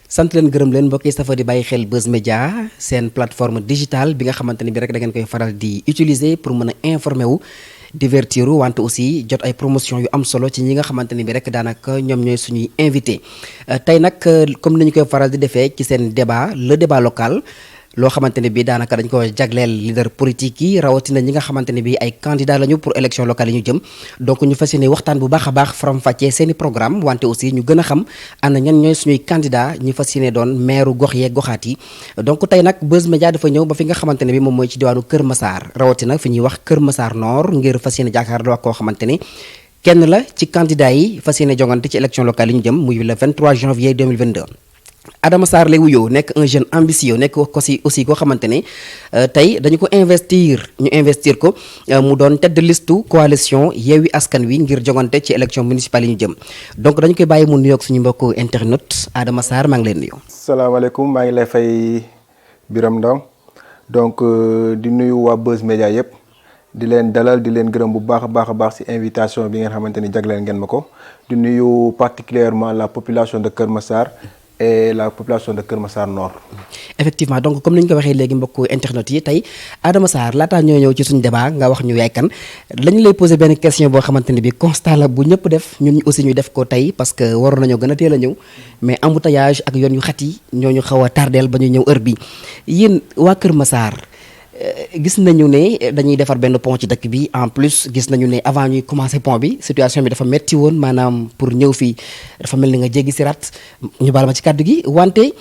sant leen gërëm leen mbokk yi safa di bàyyi xel Buzz Media seen plateforme digitale bi nga xamante ni bi rek da ngeen koy faral di utiliser pour mën a informer wu divertir wante aussi jot ay promotion yu am solo ci ñi nga xamante ni bi rek daanaka ñoom ñooy suñuy invité tey nag comme ni ñu koy faral di defee ci seen débat le débat local loo xamante ne bi daanaka dañ ko jagleel leader politique yi rawatina ñi nga xamante ne bi ay candidat lañu pour élection locale yi ñu jëm donc ñu fas yéene waxtaan bu baax a baax faram-fàccee seeni programme wante aussi ñu gën a xam ana ñan ñooy suñuy candidat ñu fas yéene doon maire gox yeeg goxaat yi donc tey nag Buzz Media dafa ñëw ba fi nga xamante ne bi moom mooy ci diwaanu Kër Massar rawatina fi ñuy wax Kër Massar Nord ngir fas yéene jàkkaarloo ak koo xamante ne kenn la ci candidat yi fas yéene jongante ci élection locale yi ñu jëm muy le 23 janvier 2022 Adama Sarr lay wuyoo nekk un jeune ambitieux nekk ko si aussi koo xamante ne tey dañu ko investir ko mu doon tête de liste coalition Yewwi Askan Wi ngir jongante ci élection municipale yi ñu jëm donc dañu koy bàyyi mu nuyoog suñu mbokku internet Adama Sarr maa ngi leen nuyu. salaamaaleykum maa ngi lay fay Biram Ndong donc di nuyu waa Buzz Media yëpp di leen dalal di leen gërëm bu baax a baax ci invitation bi ngeen xamante ni jagleel ngeen ma ko di nuyu particulièrement la population de Kër Massar. Et la population de Kër Massar Nord. Effectivement donc comme ni ñu ko waxee léegi mbokku internet yi tey Adama Sarr laataa ñoo ñëw ci suñu débat nga wax ñu yaay kan lañu lay poser benn question boo xamante ne bi constat la bu ñëpp def ñun aussi ñu def ko tey parce que waroon nañoo gën a teel a ñëw mais embouteillage ak yoon yu xat yi ñooñu xaw a tardeel ba ñu ñëw heure bi yéen waa Kër Massar gis nañu ne dañuy defar benn pont ci dëkk bi en plus gis nañu ne avant ñuy commencer pont bi situation bi dafa metti woon maanaam pour ñëw fii dafa mel ni nga jéggi sirat ñu baal ma ci kàddu gi wante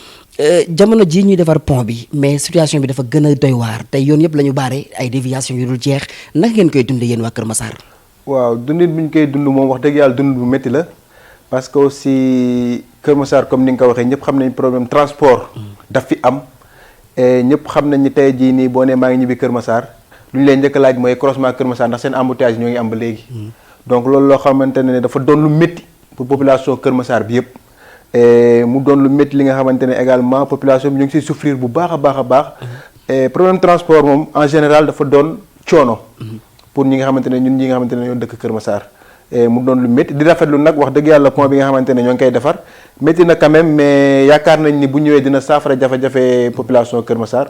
jamono jii ñuy defar pont bi mais situation bi dafa gën a doy waar tey yoon yëpp la ñu baare ay déviation yu dul jeex naka ngeen koy dundee yéen waa Kër Massar. waaw dundin bi ñu koy dund moom wax dëgg yàlla dund bu métti la parce que aussi Kër Massar comme ni nga ko waxee ñëpp xam nañ problème transport daf fi am. ñëpp xam nañ ni tey jii nii boo nee maa ngi ñibbi Kër Massar lu ñu leen njëkk laaj mooy croisement Kër Massar ndax seen embouteillage ñoo ngi am ba léegi. donc loolu loo xamante ne dafa doon lu métti pour population Kër Massar bi yëpp. mu doon lu métti li nga xamante ne également population bi ñu ngi siy souffrir bu baax a baax. problème transport moom en général dafa doon coono. pour ñi nga xamante ne ñun ñi nga xamante ne ñoo dëkk Kër Massar. mu doon lu métti di rafetlu nag wax dëgg yàlla pont bi nga xamante ne ñoo ngi koy defar métti na quand même mais yaakaar nañ ni bu ñëwee dina saafara jafe-jafe population Kër Massar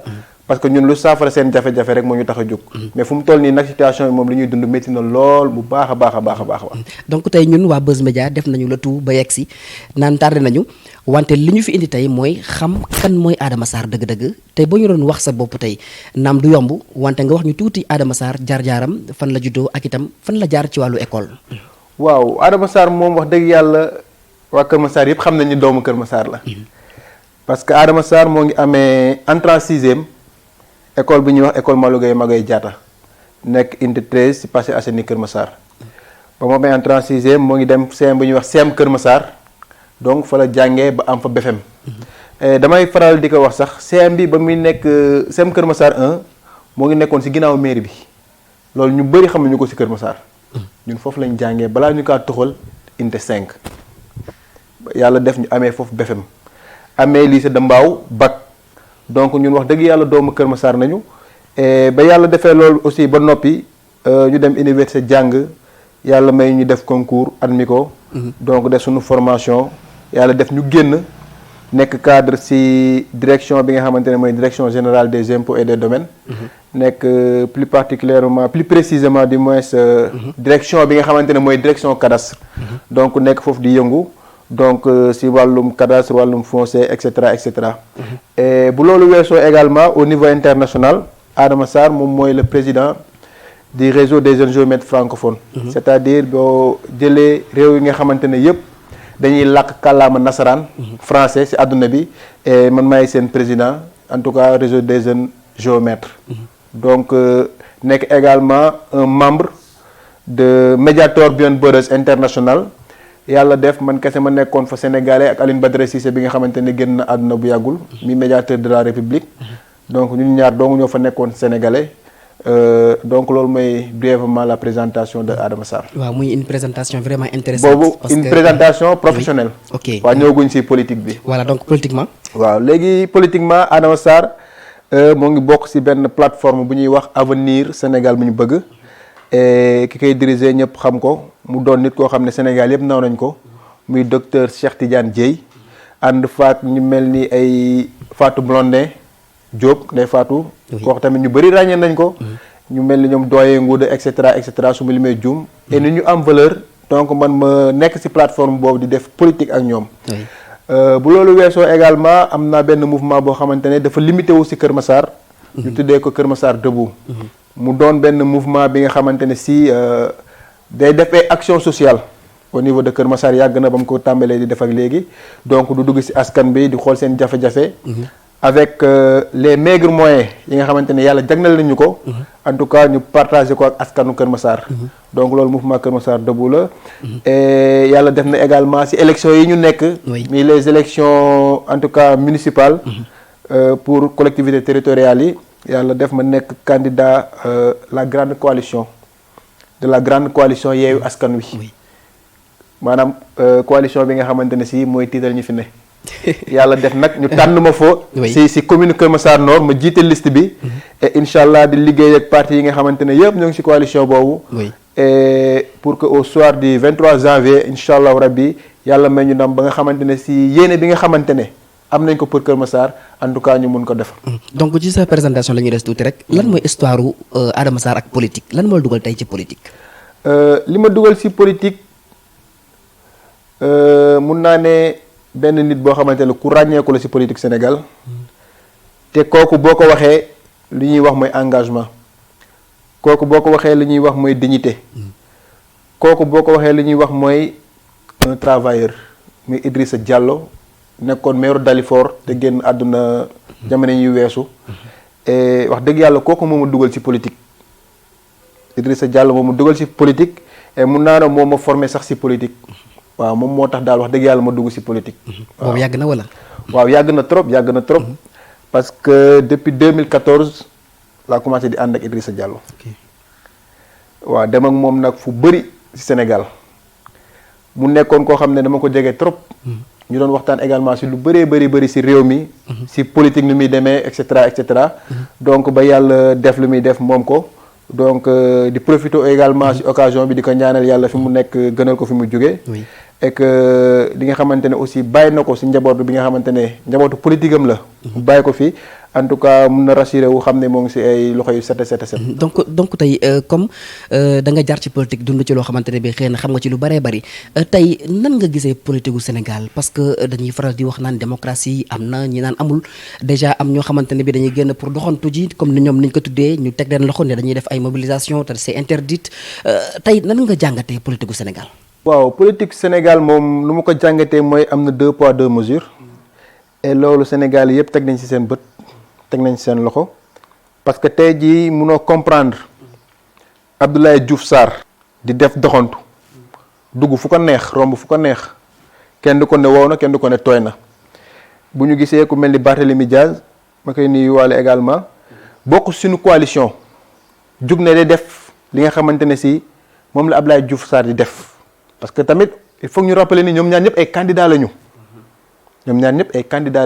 parce que ñun lu saafara seen jafe-jafe rek moo ñu tax a jóg mais fu mu toll nii nag situation bi moom li ñuy dund métti na lool bu baax a baax. donc tey ñun waa Buzz Media def nañu le tout ba yegg si naan tardé nañu wante li ñu fi indi tey mooy xam kan mooy Adama Sarr dëgg-dëgg tey boo ñu doon wax sa bopp tey naam du yomb wante nga wax ñu tuuti Adama Sarr jaar-jaaram fan la juddoo ak itam fan la jaar ci wàllu école. waaw Adama Sarr moom wax dëgg yàlla waa Kër Massar yëpp xam nañ ni doomu Kër Massar la. parce que Adama Sarr moo ngi amee entrée en sixième école bi ñuy wax école Malogueye Magueye Diatta nekk unité 13 ci Parcelles Assainies Kër Massar. ba mu amee entrée en sixième moo ngi dem CM bu ñuy wax CM Kër Massar donc fa la jàngee ba am fa BFEM. damay faral di ko wax sax CM bi ba muy nekk CM Kër Massar 1 moo ngi nekkoon ci ginnaaw mairie bi loolu ñu bëri xamuñu ko ci Kër Massar. ñun foofu lañ jàngee balaa ñu kaa toxal unité 5 yàlla def ñu amee foofu BFEM amee lycée de Mbao bac donc ñun wax dëgg yàlla doomu Kër Massar nañu ba yàlla defee loolu aussi ba noppi ñu dem université jàng yàlla may ñu def concours admis ko donc def suñu formation yàlla def ñu génn nekk cadre ci direction bi nga xamante ne mooy direction générale des impôts et des domaines nekk plus précisément du moins direction bi nga xamante ne mooy direction cadastre donc nekk foofu di yëngu donc ci wàllum cadastre wàllum foncier et cetera et bu loolu weesoo également au niveau international Adama Sarr moom mooy le président du réseau des jeunes géomètres francophones c'est-à-dire boo jëlee réew yi nga xamante ne yëpp dañuy làkk kàllaama nasaraan français ci àdduna bi et man maay seen président en tout cas réseau des jeunes géomètres donc nekk également un membre de Mediator Beyond Borders International yàlla def man kese ma nekkoon fa sénégalais ak Aline Badara Cissé bi nga xamante ne génn na àdduna bu yàggul mi médiateur de la République donc ñun ñaar dong ñoo fa nekkoon sénégalais donc loolu mooy brièvement la présentation de Adama Sarr. waaw muy une présentation vraiment intéressante. boobu une présentation professionnelle. ok waaw ñëwaguñ ci politique bi. voilà donc politiquement. waaw léegi politiquement Adama Sarr moo ngi bokk ci benn plateforme bu ñuy wax avenir Sénégal bu ñu bëgg et ki koy diriger ñëpp xam ko mu doon nit koo xam ne Sénégal yëpp naw nañ ko muy docteur Cheikh Tidiane Dièye ànd faak ñu mel ni ay Fatou Blondin Diop Ndeye Fatou. kooku tamit ñu bëri ràññee nañ ko. ñu mel ni ñoom doyen Ngouda et cetera su ma limee juum. et ni ñu am valeur donc man ma nekk ci plateforme boobu di def politique ak ñoom. bu loolu weesoo également am naa benn mouvement boo xamante ne dafa limité wu ci Kër Massar. ñu tuddee ko Kër Massar Debout. mu doon benn mouvement bi nga xamante ne ci day def ay action sociale au niveau de Kër Massar yàgg na ba mu ko tàmbalee di def ak léegi donc du dugg ci askan bi di xool seen jafe-jafe. avec les maigres moyens yi nga xamante ne yàlla jagleel nañu ko. en tout cas ñu partagé ko ak askanu Kër Massar. donc loolu mouvement Kër Massar Debout la. et yàlla def na également ci élections yi ñu nekk. mais les élections en tout cas municipales. pour collectivités territoriales yi yàlla def ma nekk candidat la grande coalition de la grande coalition Yewwi Askan Wi. maanaam coalition bi nga xamante ne ci mooy tiital ñi fi ne. yàlla def nag ñu tànn ma foo ci commune Kër Massar Nord ma jiite liste bi. et incha allah di liggéey ak parti yi nga xamante ne yëpp ñoo ngi ci coalition boobu. et pour que au soir du 23 janvier incha allah rabbi yàlla may ñu ndam ba nga xamante ne ci yéene bi nga xamante ne am nañ ko pour Kër Massar en tout cas ñu mun ko def. donc ci sa présentation la ñuy des tuuti rek lan mooy histoire u Adama Sarr ak politique lan moo dugal tey ci politique. li ma dugal ci politique mun naa ne. benn nit boo xamante ne ku ràññeeku la ci politique Sénégal te kooku boo ko waxee li ñuy wax mooy engagement kooku boo ko waxee li ñuy wax mooy dignité kooku boo ko waxee li ñuy wax mooy un travailleur muy Idrissa Diallo nekkoon maire Dalifort te génn àdduna jamono yi weesu et wax dëgg yàlla kooku moo ma dugal ci politique Idrissa Diallo moo ma dugal ci politique et mun naa ne moo ma formé sax ci politique. waaw moom moo tax daal wax dëgg yàlla ma dugg ci politique. boobu yàgg na wala. waaw yàgg na trop parce que depuis 2014 laa commencé di ànd ak Idrissa Diallo. waaw dem ak moom nag fu bëri ci Sénégal mu nekkoon koo xam ne dama ko jege trop. ñu doon waxtaan également ci lu bëri ci réew mi. ci politique ni muy demee et cetera. donc ba yàlla def lu muy def moom ko. donc di profiter également ci occasion bi di ko ñaanal yàlla fi mu nekk gënal ko fi mu jóge et que li nga xamante ne aussi bàyyi na ko ci njaboot bi nga xamante ne njabootu politique am la. bàyyi ko fi en tout cas mun na rassuré wu xam ne moo ngi ci ay loxo yu set. donc tey comme da nga jaar ci politique dund ci loo xamante ne bi xëy na xam nga ci lu bëree bëri tey nan nga gisee politique gu Sénégal parce que dañuy faral di wax naan démocratie am na ñi naan amul déjà am ñoo xamante ne bi dañuy génn pour doxantu ji comme ni ñoom niñ ko tuddee ñu teg leen loxo ne dañuy def ay mobilisation te c'est interdite tey nan nga jàngatee politique gu Sénégal. waaw politique Sénégal moom lu ma ko jàngatee mooy am na 2 poids 2 mesures et loolu Sénégal yëpp teg nañ ci seen bët. teg nañ seen loxo parce que tey jii munoo comprendre Abdoulaye Diouf Sarr di def doxantu dugg fu ko neex romb fu ko neex kenn du ko ne wow na kenn du ko ne tooy na bu ñu gisee ku mel ni Barthélémy Diaz ma koy nuyuwaale également bokk suñu coalition jug ne de def li nga xamante ne si moom la Abdoulaye Diouf Sarr di def parce que tamit il faut ñu rappeler ni ñoom ñaar ñëpp ay candidats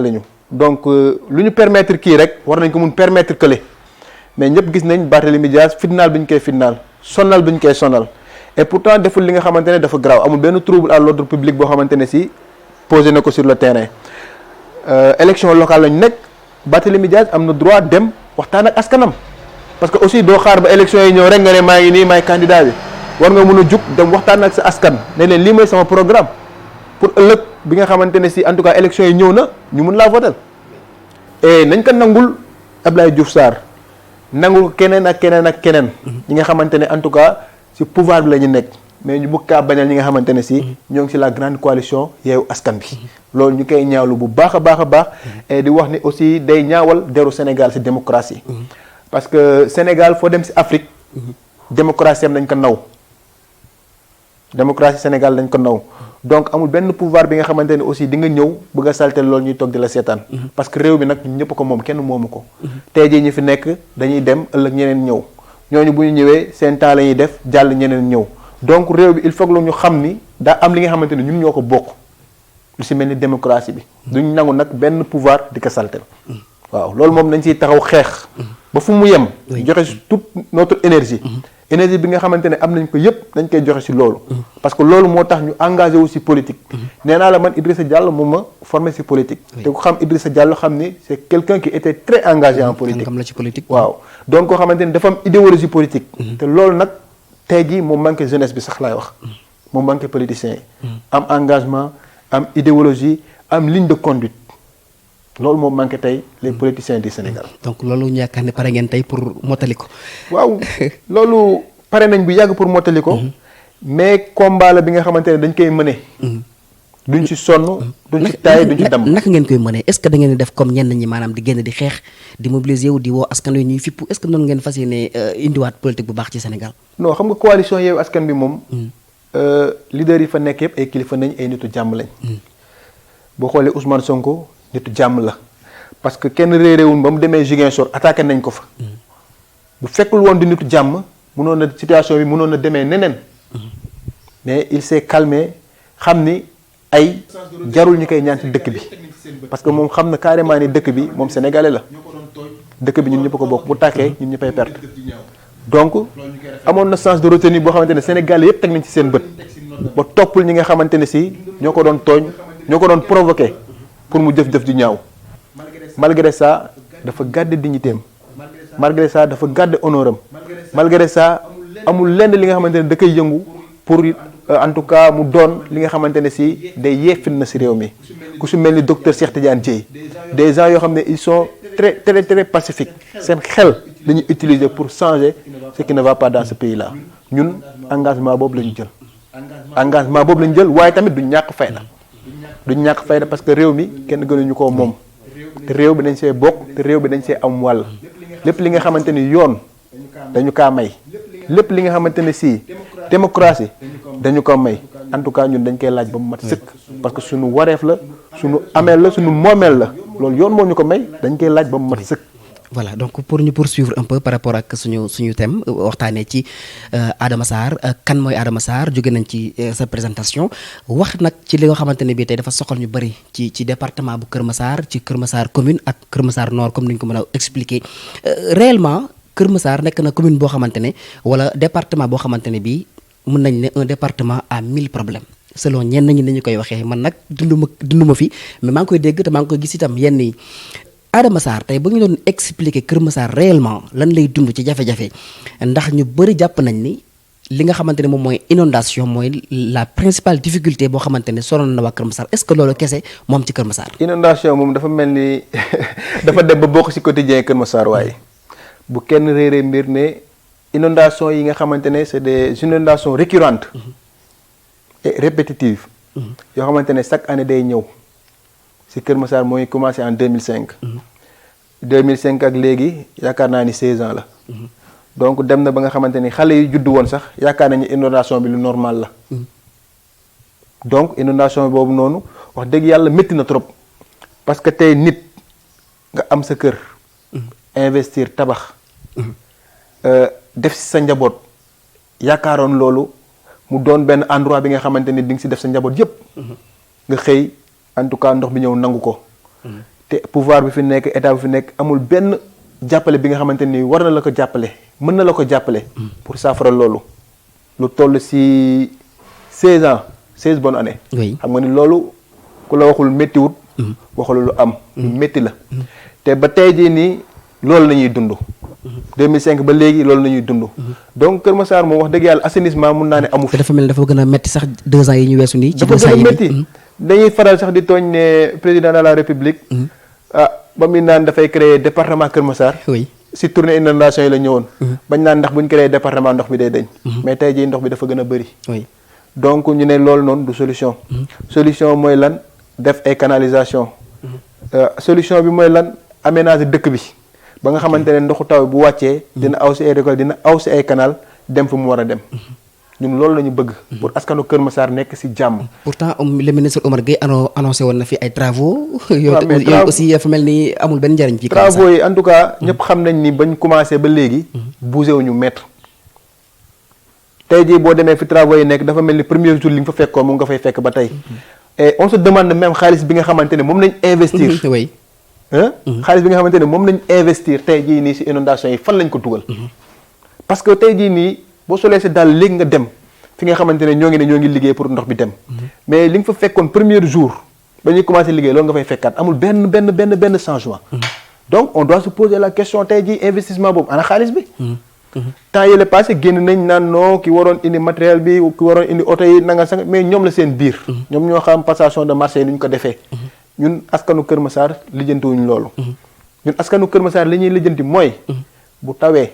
lañu donc lu ñu permettre kii rek war nañ ko mun permettre kële mais ñëpp gis nañ Barthélémy Diaz fitnaal bi ñu koy fitnaal sonal bi ñu koy sonal et pourtant deful li nga xamante ne dafa grave amul benn trouble à l'ordre public boo xamante ne si posé na ko sur le terrain. élection locale lañu nekk Barthélémy Diaz am na droit dem waxtaan ak askanam parce que aussi doo xaar ba élection yi ñëw rek nga ne maa ngi nii maay candidat bi war nga mun a jug dem waxtaan ak sa askan ne leen lii mooy sama programme pour ëllëg bi nga xamante ne si en tout cas élection yi ñëw na ñu mun laa voter et nañ ko nangul Abdoulaye Diouf Sarr nangul keneen ak keneen ñi nga xamante ne en tout cas ci pouvoir bi la ñu nekk mais ñu bëgg kaa bañal ñi nga xamante ne si ñoo ngi ci la grande coalition Yewwi Askan Wi loolu ñu koy ñaawlu bu baax a baax et di wax ni aussi day ñaawal deru Sénégal ci démocratie parce que Sénégal foo dem ci Afrique démocratie am dañ ko naw démocratie Sénégal dañ ko naw donc amul benn pouvoir bi nga xamante ne aussi di nga ñëw bëgg a saltel loolu ñuy toog di la seetaan parce que réew bi nag ñun ñëpp ko moom kenn moomu ko tey jii ñi fi nekk dañuy dem ëllëg ñeneen ñëw ñooñu bu ñu ñëwee seen temps la ñuy def jàll ñeneen ñëw donc réew bi il faut que ñu xam ni daa am li nga xamante ne ñun ñoo ko bokk lu ci mel ni démocratie bi duñ nangu nag benn pouvoir di ko saltel waaw loolu moom nañ ciy taxaw xeex ba fu mu yem joxe toute notre énergie énergie bi nga xamante ne am nañ ko yëpp dañ koy joxe ci loolu. parce que loolu moo tax ñu engagé wu ci politique. nee naa la man Idrissa Diallo moom ma formé ci politique. te ku xam Idrissa Diallo xam ni c'est quelqu'un qui était très engagé en politique. xam la ci politique. waaw donc koo xamante ni dafa am idéologie politique. te loolu nag tey jii moo manqué jeunesse bi sax laay wax. moo manqué politiciens yi. am engagement am idéologie am ligne de conduite. loolu moo manqué tey les politiciens du Sénégal. donc loolu ñu yaakaar ne pare ngeen tey pour mottali ko. waaw loolu pare nañ bu yàgg pour mottali ko. mais combat la bi nga xamante ne dañ koy mëne. duñ ci sonn. duñ ci taay duñ ci damm. naka ngeen koy mënee est-ce que da ngeen di def comme ñenn ñi maanaam di génn di xeex di mobiliser wu di woo askan wi ñuy fippu est-ce que noonu ngeen fas yéene indiwaat politique bu baax ci Sénégal. non xam nga coalition Yewwi Askan Wi moom. leader yi fa nekk yëpp ay kilifa nañ ay nitu jàmm lañ. boo xoolee Ousmane Sonko. nitu jàmm la parce que kenn réeréewul ba mu demee Ziguinchor attaqué nañ ko fa. bu fekkul woon di nitu jàmm mënoon na situation bi mënoon na demee neneen. mais il s'est calmé xam ni ay jarul ñu koy ñaan ci dëkk bi parce que moom xam na carrément ni dëkk bi moom sénégalais la dëkk bi ñun ñëpp ko bokk bu tàkkee ñun ñëppay perte. donc amoon na sens de retenue boo xamante ne sénégalais yëpp teg nañ ci seen bët ba toppul ñi nga xamante ne si ñoo ko doon tooñ ñoo ko doon provoqué. pour mu jëf-jëf ju ñaaw malgré ça dafa gàdde dignitéem malgré ça dafa gàdde honneuram malgré ça amul lenn li nga xamante ne da koy yëngu pour en tout cas mu doon li nga xamante ne si day yeefin na si réew mi ku si mel ni docteur Cheikh Tidiane Dièye des gens yoo xam ne ils sont très très très pacifiques seen xel dañuy utiliser pour changer ce qui ne va pas dans ce pays là ñun engagement boobu la ñu jël waaye tamit du ñàkk fayda duñ ñàkk fayda parce que réew mi kenn gënuñu koo moom te réew bi dañ see bokk te réew bi dañ see am wàll lépp li nga xamante ni yoon dañu kaa may lépp li nga xamante ne si démocratie dañu ko may en tout cas ñun dañ koy laaj ba mu mat sëkk parce que suñu wareef la suñu ameel la suñu moomeel la loolu yoon moo ñu ko may dañ koy laaj ba mu mat sëkk. voilà donc pour ñu poursuivre un peu par rapport ak suñu thème waxtaanee ci Adama Sarr kan mooy Adama Sarr jóge nañ ci sa présentation wax nag ci li nga xamante ne bii tey dafa soxal ñu bëri ci département bu Kër Massar ci Kër Massar commune ak Kër Massar Nord comme ni ñu ko mën a expliquer réellement Kër Massar nekk na commune boo xamante ne wala département boo xamante ne bii mën nañ ne un département à 1000 problèmes selon ñenn ñi ni ñu koy waxee man nag dunduma fi mais maa ngi koy dégg te maa ngi koy gis itam yenn yi. Adama Sarr tey bu ñu doon expliquer Kër Massar réellement lan lay dund ci jafe-jafe ndax ñu bëri jàpp nañ ni li nga xamante ne moom mooy inondation mooy la principale difficulté boo xamante ne sonal na waa Kër Massar est-ce que loolu kese moom ci Kër Massar. inondation moom dafa mel ni dafa dem ba bokk ci quotidien Kër Massar waaye bu kenn réeree mbir ne inondation yi nga xamante ne c'est des inondations récurrentes et répétitives yoo xamante ne chaque année day ñëw. ci Kër Massar mooy commencé en 2005. 2005 ak léegi yaakaar naa ni 16 ans la. donc dem na ba nga xamante ni xale yi juddu woon sax yaakaar nañu inondation bi lu normal la. donc inondation boobu noonu wax dëgg yàlla métti na trop. parce que tey nit nga am sa kër. investir tabax. def ci sa njaboot yaakaaroon loolu mu doon benn endroit bi nga xamante ni di nga ci def sa njaboot yépp nga xëy. en tout cas ndox bi ñëw nangu ko. te pouvoir bi fi nekk état bi fi nekk amul benn jàppale bi nga xamante ni war na la ko jàppale mën na la ko jàppale. pour saafara loolu. lu toll ci 16 ans 16 bonnes années. xam nga ni loolu ku la waxul méttiwut. waxul lu am. métti la. te ba tey jii nii loolu la ñuy dund. 2005 ba léegi loolu la ñuy dund. donc Kër Massar moom wax dëgg yàlla assainissement mun naa ne amu fi. dafa mel dafa gën a métti sax 2 ans yi ñu weesu nii. ci 2 ans dafa gën a métti. dañuy faral sax di tooñ ne président de la république. ba muy naan dafay créer département Kër Massar. oui si tournée inondation yi la ñëwoon. bañ naan ndax bu ñu créer département ndox bi day dañ. mais tey jii ndox bi dafa gën a bëri. oui donc ñu ne loolu noonu du solution. solution mooy lan def ay canalisation. solution bi mooy lan aménager dëkk bi ba nga xamante ne ndoxu taw bu wàccee. dina aw si ay récolte dina aw si ay canal dem fu mu war a dem. ñun loolu la ñu bëgg. pour askanu Kër Massar nekk ci jàmm. pourtant le ministre Omar Gueye annoncé woon na fi ay travaux. yooyu aussi dafa mel ni amul benn njariñ. fii travaux yi en tout cas ñëpp xam nañ ni bañ commencé ba léegi. bougé wu ñu mètre. tey jii boo demee fi travaux yi nekk dafa mel ni premier jour li nga fa fekkoon moom nga fay fekk ba tey. et on se demande même xaalis bi nga xamante ne moom lañ investir. oui. xaalis bi nga xamante ne moom lañ investir tey jii nii ci inondation yi fan lañ ko dugal. parce que tey jii nii. boo solee sa daal léegi nga dem fi nga xamante ne ñoo ngi liggéey pour ndox bi dem. mais li nga fa fekkoon premier jour ba ñuy commencé liggéey loolu nga fay fekkaat amul benn changement. donc on doit se poser la question tey jii investissement boobu ana xaalis bi. temps yële passé génn nañ naan non ki waroon indi matériel bi ki waroon indi oto yi nanga sang mais ñoom la seen biir. ñoom ñoo xam passation de marché yi nu ñu ko defee. ñun askanu Kër Massar lijjantiwuñ loolu. ñun askanu Kër Massar li ñuy lijjanti mooy. bu tawee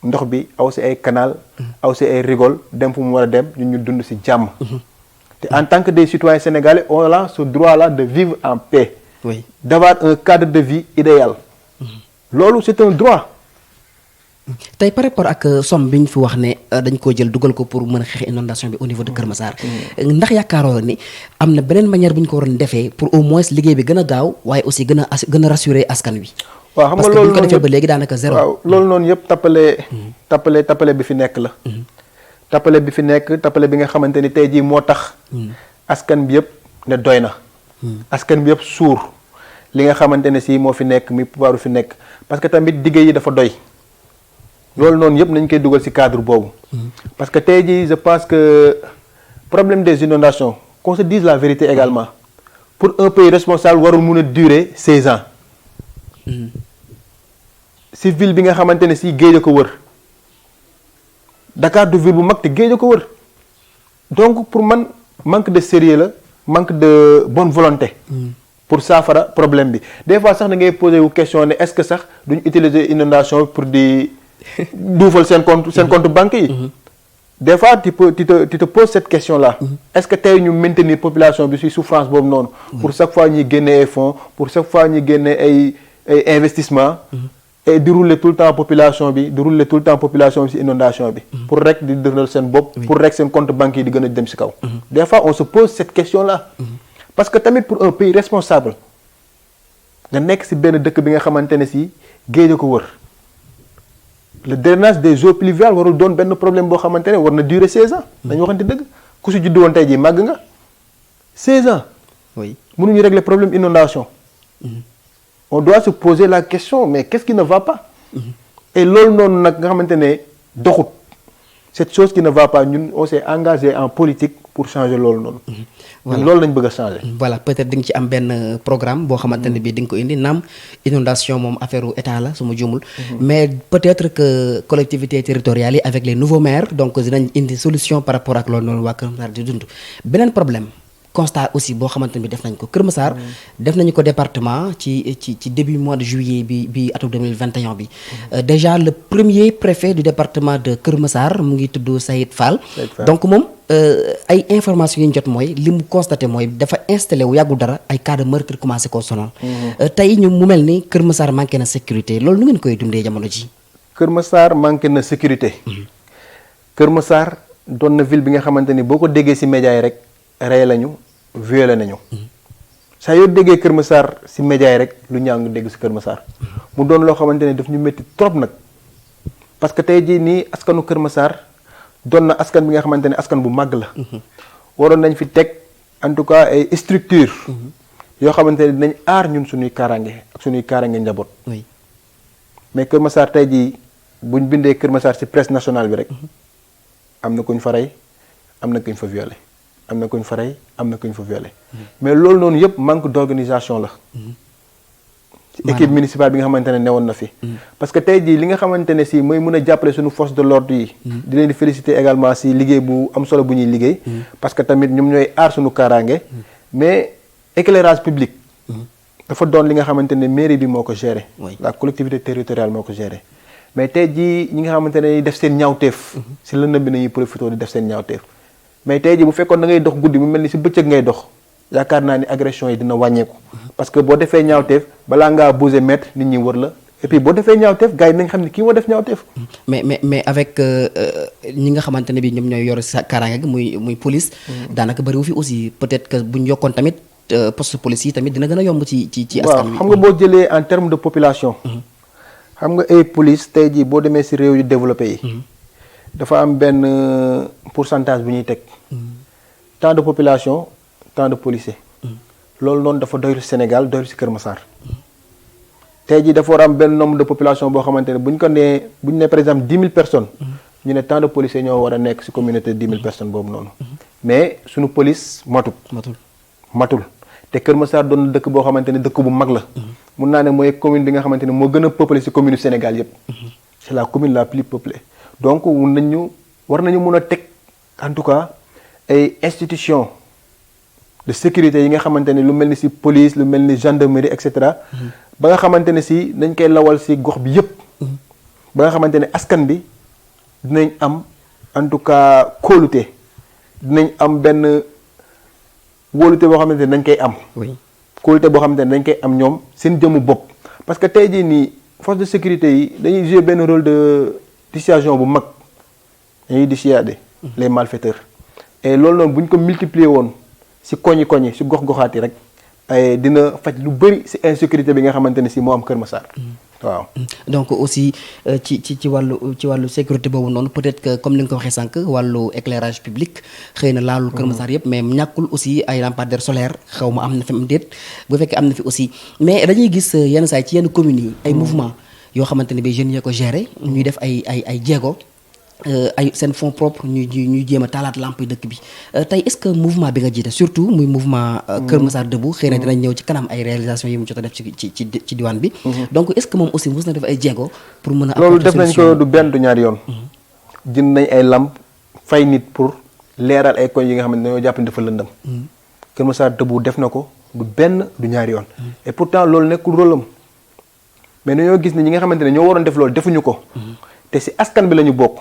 ndox bi aw si ay canal aw si ay rigole dem fu mu war a dem ñun ñu dund si jàmm. te en tant que des citoyens sénégalais on a ce droit là de vivre en paix. oui d'avoir un cadre de vie idéal. loolu c'est un droit. tey par rapport ak somme bi ñu fi wax ne dañ koo jël dugal ko pour mën a xeex inondation bi au niveau de Kër Massar. ndax yaakaaroo ni am na beneen manière bu ñu ko waroon defee pour au moins liggéey bi gën a gaaw waaye aussi gën a rassurer askan wi. waaw xam nga parce que loolu bu ñu ko defee ba léegi daanaka zéro. waaw loolu noonu yëpp tappale bi fi nekk la. tappale bi nga xamante ni tey jii moo tax. askan bi yëpp ne doy na. askan bi yëpp suur li nga xamante ne si moo fi nekk mi pouvoir fi nekk parce que tamit digg yi dafa doy. loolu noonu yëpp nañ koy dugal ci cadre boobu. parce que tey jii je pense que problème des inondations qu'on se dise la vérité également pour un pays responsable warul mun a durer 16 ans. ci ville bi nga xamante ne ci géej a ko wër Dakar du ville bu mag te géej a ko wër donc pour man manque de sérieux la manque de bonne volonté. pour saafara problème bi des fois sax da ngay poser wu question ne est-ce que sax duñ utiliser inondation pour di. duufal seen compte banque yi. des fois tu te poses cette question là. est-ce que tey ñu maintenir population bi ci souffrance boobu noonu. pour chaque fois ñuy génne ay fonds pour chaque fois ñuy génne ay investissement et di rouler tout le temps population bi ci inondation bi. pour rek di dëral seen bopp. pour rek seen compte banque yi di gën a dem ci kaw. des fois on se pose cette question là. parce que tamit pour un pays responsable nga nekk ci benn dëkk bi nga xamante ne ci géej a ko wër. le drainage des eaux pluviales warul doon benn problème boo xamante ne war na durer 16 ans. dañu waxante dëgg ku si juddu woon tey jii màgg nga 16 ans. oui mënuñu régler problème inondation. on doit se poser la question mais qu'est-ce qui ne va pas. et loolu noonu nag nga xamante ne doxut cette chose qui ne va pas ñun on s'est engagé en politique pour changer loolu noonu. voilà loolu lañ bëgg a changer. voilà peut-être di nga ci am benn programme boo xamante ne bii di nga ko indi naam inondation moom affaire u état la su ma juumul. mais peut-être que collectivités territoriales yi avec les nouveaux maires donc dinañ indi solution par rapport ak loolu noonu waa Kër Massar di dund. beneen problème constat aussi boo xamante ne bi def nañ ko Kër Massar. def nañu ko département ci début mois de juillet bi atum 2021 bi. déjà le premier préfet du département de Kër Massar mu ngi tudd Saïd Fall. donc moom. ay information yi ñu jot mooy li mu constaté mooy dafa installé wu yàggul dara ay cas de meurtre commencé koo sonal. tey ñu mu mel ni Kër Massar manqué na sécurité loolu nu ngeen koy dundee jamono ji. Kër Massar manqué na sécurité. Kër Massar doon na ville bi nga xamante ni boo ko déggee ci médias yi rek rey lañu violé nañu. saa yoo déggee Kër Massar ci médias yi rek lu ñaaw nga dégg ci Kër Massar. mu doon loo xamante ne daf ñu métti trop nag parce que tey jii nii askanu Kër Massar. doon na askan bi nga xamante ne askan bu màgg la. waroon nañ fi teg en tout cas ay structure yoo xamante ne dinañ aar ñun suñuy kaaraange ak suñuy kaaraange njaboot. mais Kër Massar tey jii buñ bindee Kër Massar ci presse nationale bi rek am na kuñ fa rey am na kuñ fa violé am na kuñ fa rey am na kuñ fa violé. mais loolu noonu yëpp manque d'organisation la. ci équipe municipale bi nga xamante ne newoon na fi. parce que tey jii li nga xamante ne si mooy mën a jàppale suñu force de l'ordre yi. di leen di féliciter également si liggéey bu am solo bu ñuy liggéey. parce que tamit ñoom ñooy aar suñu kaaraange. mais éclairage public. dafa doon li nga xamante ne mairie bi moo ko gérer. la collectivité territoriale moo ko gérer. mais tey jii ñi nga xamante ne def seen ñaawteef. si lëndëm bi nañuy profité di def seen ñaawteef. mais tey jii bu fekkoon da ngay dox guddi mu mel ni si bëccëg ngay dox. yaakaar naa ni agression yi dina wàññeeku. parce que boo defee ñaawteef balaa ngaa bouger mètre nit ñi wër la et puis boo defee ñaawteef gars yi nañ xam ne kii moo def ñaawteef. mais avec ñi nga xamante ne bi ñoom ñooy yor sa kaaraange gi muy police. daanaka bëriwu fi aussi peut-être que bu ñu yokkoon tamit poste police yi tamit dina gën a yomb ci askan wi. waaw xam nga boo jëlee en terme de population. xam nga ay police tey jii boo demee si réew yu développé yi. dafa am benn pourcentage bu ñuy teg. tant de population. tant de policiers. loolu noonu dafa doylu Sénégal doylu ci Kër Massar. tey jii dafa war am benn nombre de population boo xamante ne bu ñu nee par exemple 10 000 personnes. ñu ne tant de policiers ñoo war a nekk ci communauté 10 000 personnes boobu noonu. mais suñu police matul. te Kër Massar doon dëkk boo xamante ne dëkk bu mag la. mun naa ne mooy commune bi nga xamante ne moo gën a peuplé ci commune Sénégal yépp. c'est la commune la plus peuplée. donc war nañu mun a teg en tout cas ay institutions de sécurité yi nga xamante ne lu mel ni ci police lu mel ni gendarmerie et cetera. ba nga xamante ne ci dañ koy lawal ci gox bi yépp. ba nga xamante ne askan bi dinañ am en tout cas kóolute dinañ am benn wóolute boo xamante ne dañ koy am. kóolute boo xamante ne dañ koy am ñoom seen jëmu bopp. parce que tey jii nii force de sécurité yi dañuy jouer benn rôle de dissuasion bu mag dañuy dissuader les malfaiteurs. et loolu noonu bu ñu ko multiplier woon ci koñi ci gox-goxaat yi rek ay dina faj lu bari ci insécurité bi nga xamante ne ci moo am Kër Massar. waaw donc aussi ci wàllu sécurité boobu noonu peut-être que comme ni nga ko waxee sànq wàllu éclairage public xëy na laalul Kër Massar yëpp mais ñàkkul aussi ay lampadaires solaires xaw ma am na fi am déet bu fekkee am na fi aussi mais dañuy gis yenn saa yi ci yenn communes yi ay mouvement yoo xamante ne bi jeunes yee ko gérer ñuy def ay jéego ay seen fonds propre ñuy jéem a taalaat lamp yi dëkk bi tey est-ce que mouvement bi nga jiite surtout muy mouvement Kër Massar Debout xëy na dinañ ñëw ci kanam ay réalisations yi mu jot a def ci diwaan bi donc est-ce que moom aussi mos na def ay jéego pour mën a loolu def nañ ko du benn du ñaari yoon jënd nañ ay lamp fay nit pour leeral ay koñ yi nga xam ne dañoo jàpp ne dafa lëndëm Kër Massar Debout def na ko du benn du ñaari yoon et pourtant loolu nekkul rôle am mais dañoo gis ne ñi nga xamante ne ñoo waroon def loolu defuñu ko te ci askan bi la ñu bokk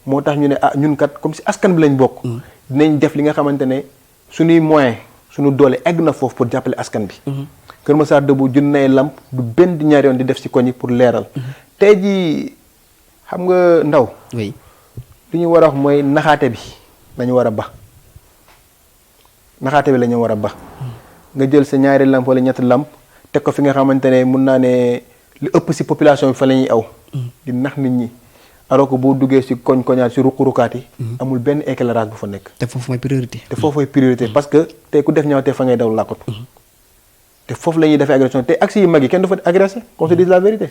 moo tax ñu ne ñun kat comme ci askan bi lañ bokk dinañ def li nga xamante ne suñuy moyen suñu doole egg na foofu pour jàppale askan bi Kër Massar Debout jënd nay lamp du benn di ñaari yoon di def ci koñ yi pour leeral tey jii xam nga ndaw oui li ñu war a wax mooy naxaate bi lañu war a ba naxaate bi la ñu war a ba nga jël sa ñaari lamp wala ñetti lamp teg ko fi nga xamante ne mun naa ne li ëpp ci population bi fa la ñuy aw di nax nit ñi alors que boo duggee ci koñ-koñaat ci ruq-ruqaat yi amul benn éclairage bu fa nekk te foofu mooy priorité parce que tey ku def ñaaw te fa ngay daw làkkatu te foofu la ñuy defee agression te axe yi mag yi kenn du fa agressé qu'on se dise la vérité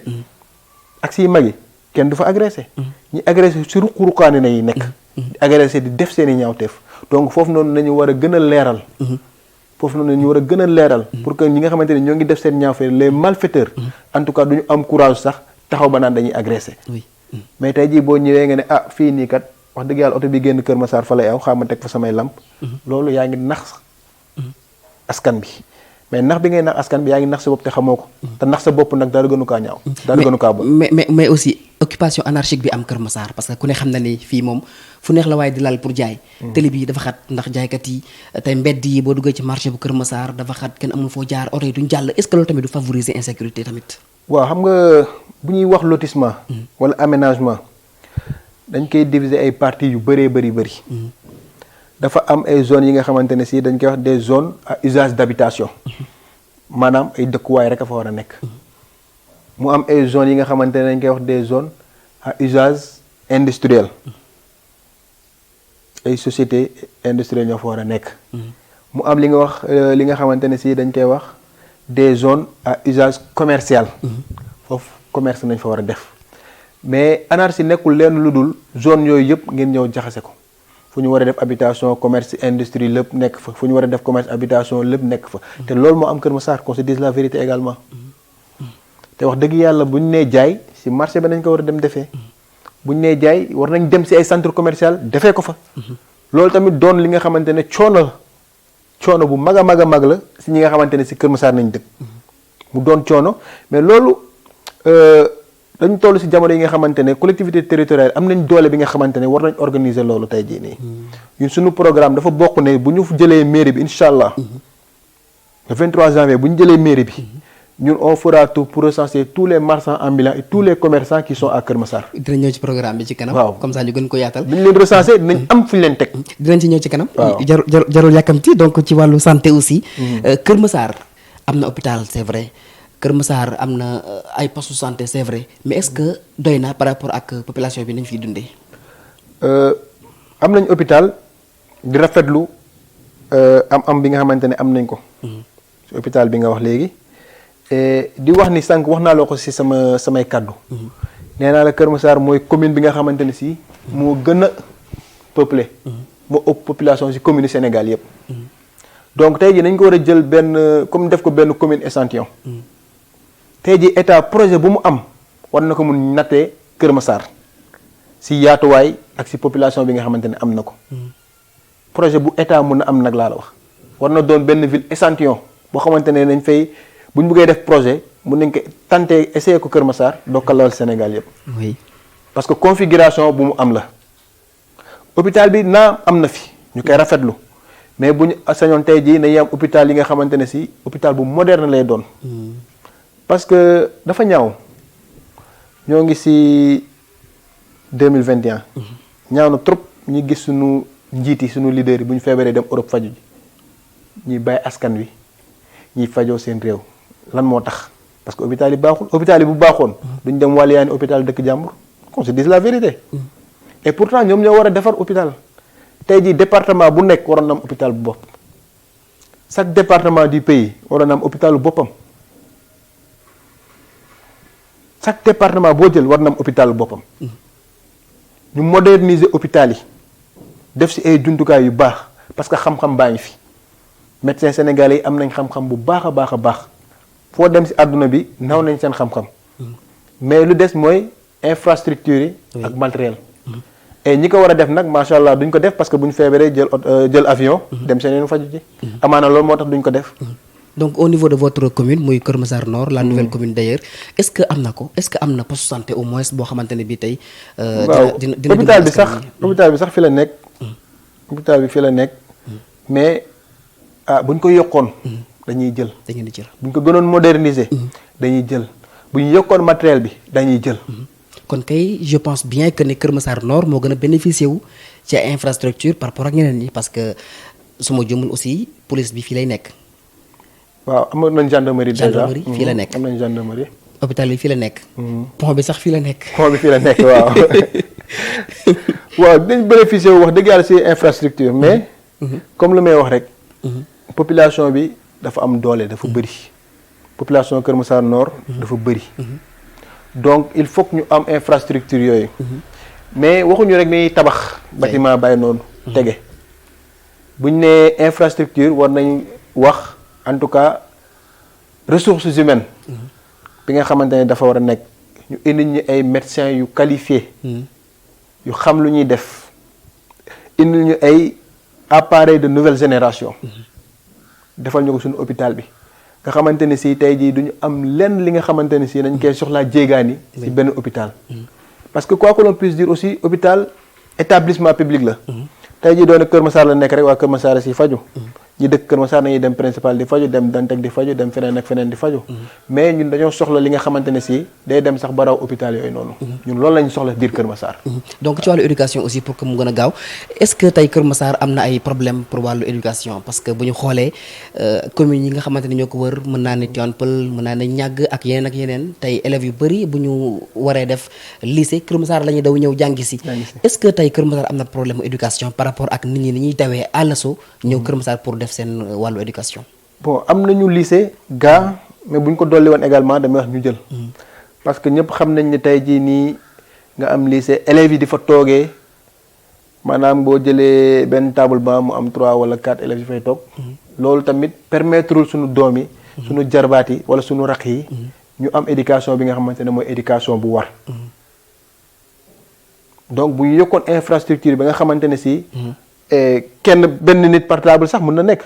axe yi mag yi kenn du fa agressé ñi agressé ci ruq-ruqaani na yi nekk di agressé di def seeni ñaawteef donc foofu noonu nañu war a gën a leeral foofu noonu nañu war a gën a leeral pour que ñi nga xamante ne ñoo ngi def seen ñaawteef les malfaiteurs en tout cas duñu am courage sax taxaw ba naan dañuy agressé mais tey jii boo ñëwee nga ne fii nii kat wax dëgg yàlla oto bi génn Kër Massar fa lay aw xaaral ma teg fa samay lamp loolu yaa ngi nax askan bi mais nax bi ngay nax askan bi yaa ngi nax sa bopp te xamoo ko te nax sa bopp nag dara gënu kaa ñaaw dara gënu kaa bon mais aussi occupation anarchique bi am Kër Massar parce que ku ne xam na ni fii moom fu neex la waaye di lal pour jaay télé bi dafa xat ndax jaaykat yi tey mbedd yi boo duggee ci marché bu Kër Massar dafa xat kenn amul foo jaar oto yi duñ jàll est-ce que loolu tamit du favoriser insécurité tamit waaw xam nga bu ñuy wax lotissement wala aménagement dañ koy diviser ay parties yu bëree bëri dafa am ay zones yi nga xamante ne si dañ koy wax des zones à usage d'habitation maanaam ay dëkkuwaay rek a fa war a nekk mu am ay zones yi nga xamante ne dañ koy wax des zones à usage industriel ay sociétés industrielles ñoo fa war a nekk mu am li nga wax li nga xamante ne si dañ koy wax des zones à usage commercial foofu commerce nañ fa war a def mais anarchie nekkul leen lu dul zone yooyu yëpp ngeen ñëw jaxase ko fu ñu war a def habitation commerce industrie lépp nekk fa fu ñu war a def commerce habitation lépp nekk fa te loolu moo am Kër Massar qu'on se dise la vérité également te wax dëgg yàlla bu ñu nee jaay ci marché ba nañ ko war a dem defee bu ñu nee jaay war nañ dem ci ay centre commercial defee ko fa loolu tamit doon li nga xamante ne coono bu mag a mag la ci ñi nga xamante ne ci Kër Massar nañ dëkk mu doon coono mais loolu dañu toll ci jamono yi nga xamante ne collectivité territoriale am nañ doole bi nga xamante ne war nañ organiser loolu tey jii nii ñun suñu programme dafa bokk ne bu ñu jëlee mairie bi incha allah le 23 janvier bu ñu jëlee mairie bi ñun on fera tout pour recenser tous les marchands ambulants et tous les commerçants qui sont à Kër Massar. dinañ ñëw ci programme bi ci kanam. waaw comme ça ñu gën ko yaatal. bu ñu leen recenser dinañ am fu ñu leen teg. dinañ ci ñëw ci kanam. waaw jarul yàkkamti donc ci wàllu santé aussi. Kër Massar am na hôpital c'est vrai. Kër Massar am na ay poste santé c'est vrai mais est-ce que doy na par rapport ak population bi nañ fiy dundee. am nañ hôpital di rafetlu am bi nga xamante ne am nañ ko. ci hôpital bi nga wax léegi. di wax ni sànq wax naa la ko ci samay kàddu. nee naa la Kër Massar mooy commune bi nga xamante ne si moo gën a peuplé. moo ëpp population si commune Sénégal yëpp. donc tey jii nañ ko war a jël benn comme def ko benn commune échantillon. tey jii état projet bu mu am war na ko mun nattee Kër Massar si yaatuwaay ak si population bi nga xamante ne am na ko. projet bu état mun na am nag laa la wax war na doon benn ville échantillon boo xamante ne nañ fay bu ñu bëggee def projet mun nañ ko tenter essayer ko Kër Massar doo ko lawal Sénégal yëpp. oui parce que configuration bu mu am la. hôpital bi naa am na fi ñu koy rafetlu mais bu ñu sañoon tey jii nañuy am hôpital yi nga xamante ne si hôpital bu moderne lay doon. parce que dafa ñaaw ñoo ngi si 2021. ñaaw na trop ñu gis suñu njiit yi suñu leader yi bu ñu feebaree dem Europe faju ji ñuy bàyyi askan wi ñuy fajoo seen réew lan moo tax parce que hôpital yi baaxul hôpital yi bu baaxoon duñ dem wàlliyaani hôpital dëkk jàmbur qu'on se dise la vérité. et pourtant ñoom ñoo war a defar hôpital tey jii département bu nekk waroon na am hôpital bu bopp chaque département du pays waroon na am hôpital bu boppam chaque département boo jël war na am hôpital bu boppam. ñu moderniser hôpital yi def si ay jumtukaay yu baax parce que xam-xam baa ngi fi médecins sénégalais yi am nañ xam-xam bu baax a baax a baax foo dem si àdduna bi naw nañ seen xam-xam mais lu des mooy infrastructure yi ak matériel. et ñi ko war a def nag macha allah duñ ko def parce que bu ñu feebaree jël avion. dem seen yoonu faju ji. amaana loolu moo tax duñ ko def. donc au niveau de votre commune muy Kër Massar Nord la nouvelle commune d'ailleurs est-ce que am na ko est-ce que am na poste santé au moins boo xamante ne bii tey. dina hôpital bi sax fi la nekk. hôpital bi fi la nekk. mais buñ ko yokkoon. dañuy jël. buñ ko gënoon moderniser. dañuy jël bu ñu yokkoon matériel bi dañuy jël. kon kay je pense bien que ne Kër Massar Nord moo gën a bénéficier wu ci infrastructure par rapport ak ñeneen ñi parce que su ma jëmul aussi police bi fii lay nekk. waaw amoon nañ gendarmerie déjà gendarmerie fii la nekk am nañ gendarmerie. hôpital bi fii la nekk. pont bi sax fii la nekk. pont bi fii la nekk waaw. waaw dañ bénéficier wu wax dëgg yàlla ci infrastructure mais. comme lu may wax rek. population bi dafa am doole dafa bëri. population Kër Massar Nord dafa bëri. donc il faut que ñu am infrastructure yooyu. mais waxuñu rek ni tabax. bâtiment bàyyi noonu. tege bu ñu nee infrastructure war nañ wax en tout cas ressources humaines. bi nga xamante ne dafa war a nekk ñu indi ñu ay médecins yu qualifiés. yu xam lu ñuy def indi ñu ay appareils de nouvelle génération. defal ñu ko suñu hôpital bi. nga xamante ne si tey jii duñu am lenn li nga xamante ne si dañ koy soxlaa jéegaani si benn hôpital. parce que quoi que l'on puisse dire aussi hôpital établissement public la. tey jii doon Kër Massar la nekk rek waa Kër Massar si faju ñi dëkk Kër Massar nañuy dem principal di faju dem Dantec di faju dem feneen ak feneen di faju mais ñun dañoo soxla li nga xamante ne si day dem sax ba raw hôpital yooyu noonu. ñun loolu lañu soxla biir Kër Massar. donc ci wàllu éducation aussi pour que mu gën a gaaw est-ce que tey Kër Massar am na ay problème pour wàllu éducation parce que bu ñu xoolee communes yi nga xamante ne ñoo ko wër mën naa ne Tivaouane Peulh mën naa ne Niague ak yeneen tey élèves yu bëri bu ñu waree def lycée Kër Massar la ñuy daw ñëw jàngi si. est-ce que tey Kër Massar am na problème éducation par rapport ak nit ñi ni ñuy dawee àllaso ñëw Kër Massar pour def seen wàllu éducation. bon am nañu lycée gaa mais bu ñu ko dolli woon également damay wax ñu jël. parce que ñëpp xam nañ ne tey jii nii nga am lycée élèves yi di fa toogee maanaam boo jëlee benn table banc mu am 3 wala 4 élèves yi fay toog. loolu tamit permettre suñu doom yi. suñu jarbaat yi wala suñu rakk yi. ñu am éducation bi nga xamante ne mooy éducation bu war. donc bu ñu yokkoon infrastructure ba nga xamante ne si. benn nit par table sax mën na nekk.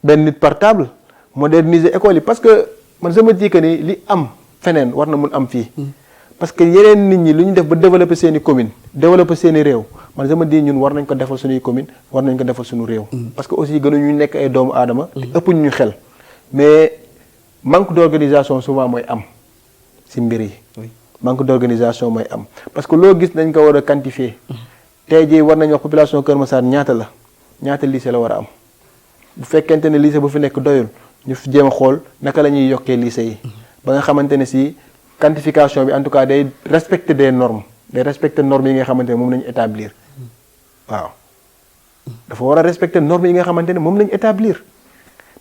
benn nit par table moderniser école yi parce que man sama dis que ni li am feneen war na mun am fii. parce que yeneen nit ñi lu ñu def ba développer seeni commune développer seeni réew man sama dis ñun war nañ ko defal suñuy commune war nañ ko defal suñu réew. parce que aussi gënuñu nekk ay doomu aadama. te ëpp ñu xel mais manque d'organisation souvent mooy am ci mbir yi. manque d'organisation mooy am parce que loo gis nañ ko war a quantifier. tey jii war nañu wax population Kër Massar ñaata lycée la war a am. bu fekkente ne lycée bu fi nekk doyul ñu jéem a xool naka la ñuy yokkee lycée yi ba nga xamante ne si quantification bi en tout cas day respecter des normes day respecter normes yi nga xamante ne moom lañu établir waaw dafa war a respecter normes yi nga xamante ne moom lañu établir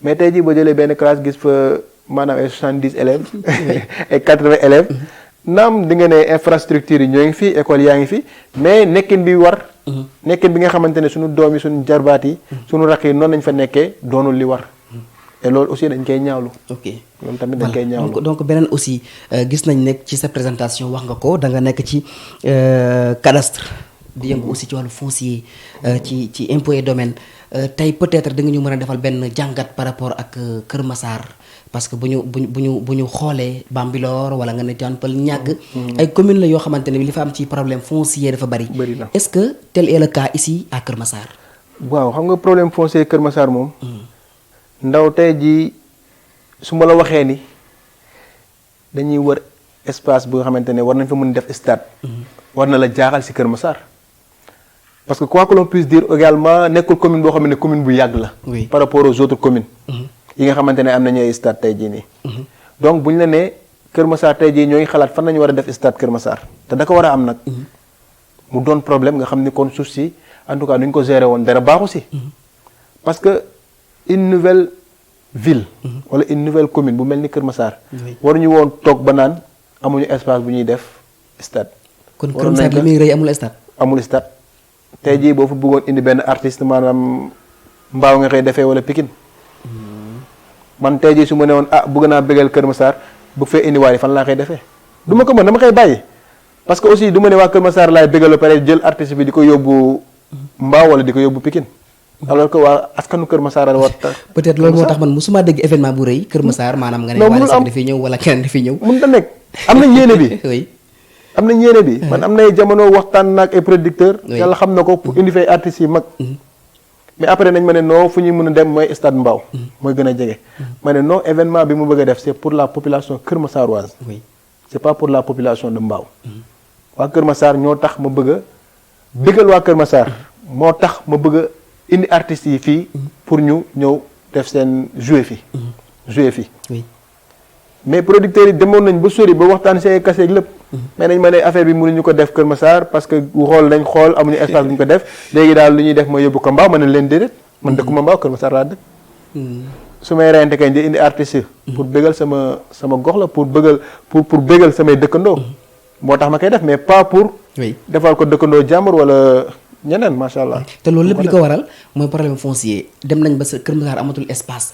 mais tey jii boo jëlee benn classe gis fa maanaam ay 70 élèves ay 80 élèves naam di nga ne infrastructure yi ñoo ngi fi école yaa ngi fi mais nekkin bi war. nekkin bi nga xamante ne suñu doom yi suñu jarbaat yi. suñu rakk yi noonu lañ fa nekkee doonul li war. et loolu aussi dañ koy ñaawlu. ok loolu tamit dañ koy ñaawlu. donc beneen aussi gis nañ nekk ci sa présentation wax nga ko da nga nekk ci cadastre di yëngu aussi ci wàllu foncier ci impôt et domaine tey peut-être da nga ñu mën a defal benn jàngat par rapport ak Kër Massar parce que bu ñu xoolee Bambilor wala nga ne Tivaouane Peulh ñàgg ay commune la yoo xamante ne li fa am ci problème foncier dafa bari. na est-ce que tel est le cas ici à Kër Massar. waaw xam nga problème foncier Kër Massar moom. ndaw tey jii su ma la waxee ni dañuy wër espace bu nga xamante ne war nañ fa mën def stade. war na la jaaxal ci Kër Massar. parce que quoi que l'on puisse dire également nekkul commune boo xam ne commune bu yàgg la. par rapport aux autres communes. yi nga xamante ne am nañu ay stade tey jii nii. donc bu ñu la nee Kër Massar tey jii ñoo ngi xalaat fan nañu war a def stade Kër Massar te da ko war a am nag. mu doon problème nga xam ni kon suuf si en tout cas nu ñu ko gérer woon dara baaxu si. parce que une nouvelle ville. wala une nouvelle commune bu mel ni Kër Massar. waruñu woon toog ba naan amuñu espace bu ñuy def stade. kon Kër Massar li muy rëy amul stade. amul stade tey jii boo fa bëggoon indi benn artiste maanaam mbaaw nga koy defee wala Pikine. man tey jii su ma ne woon bëgg naa bëggal Kër Massar bu fee indi waaye fan laa koy defee. du ma ko mën dama koy bàyyi. parce que aussi du ma ne waa Kër Massar laay bëggal ba pare jël artiste bi di ko yóbbu mbaaw wala di ko yóbbu Pikine. alors que waa askanu Kër Massar la war peut-être loolu moo tax man musuma dégg événement bu rëy Kër Massar maanaam nga ne Wally Seck dafay ñëw wala keneen dafay ñëw. mun ta nekk am nañ yéene bi. oui am nañ yéene bi. man am na ay jamono waxtaan naag ay producteurs. yàlla xam na ko pour indi fay artistes yi mag. mais après nañ ma ne non fu ñuy mën a dem mooy stade Mbao. mooy gën a jege. ma ne non événement bi mu bëgg a def c'est pour la population Kër Massaroise. oui c'est pas pour la population de Mbao. waa Kër Massar ñoo tax ma bëgg a bëggal waa Kër Massar. moo tax ma bëgg a indi artistes yi fii pour ñu ñëw def seen jouer fii. jouer fii. oui mais producteurs yi demoon nañ ba sori ba waxtaan see kase ak lépp. mais nañ ma ne affaire bi mënuñu ko def Kër Massar parce que xool nañ xool amuñu espace bu ñu ko def léegi daal lu ñuy def mooy yóbbu ko Mbao ma ne leen déedéet man dëkkuma Mbao Kër Massar laa dëkk. su may reyante kañ di indi artistes pour bëggal sama gox la pour bëggal pour bëggal samay dëkkandoo. moo tax ma koy def mais pas pour. oui defal ko dëkkandoo jàmbur wala ñeneen macha allah. te loolu lépp li ko waral mooy problème foncier dem nañ ba sa Kër Massar amatul espace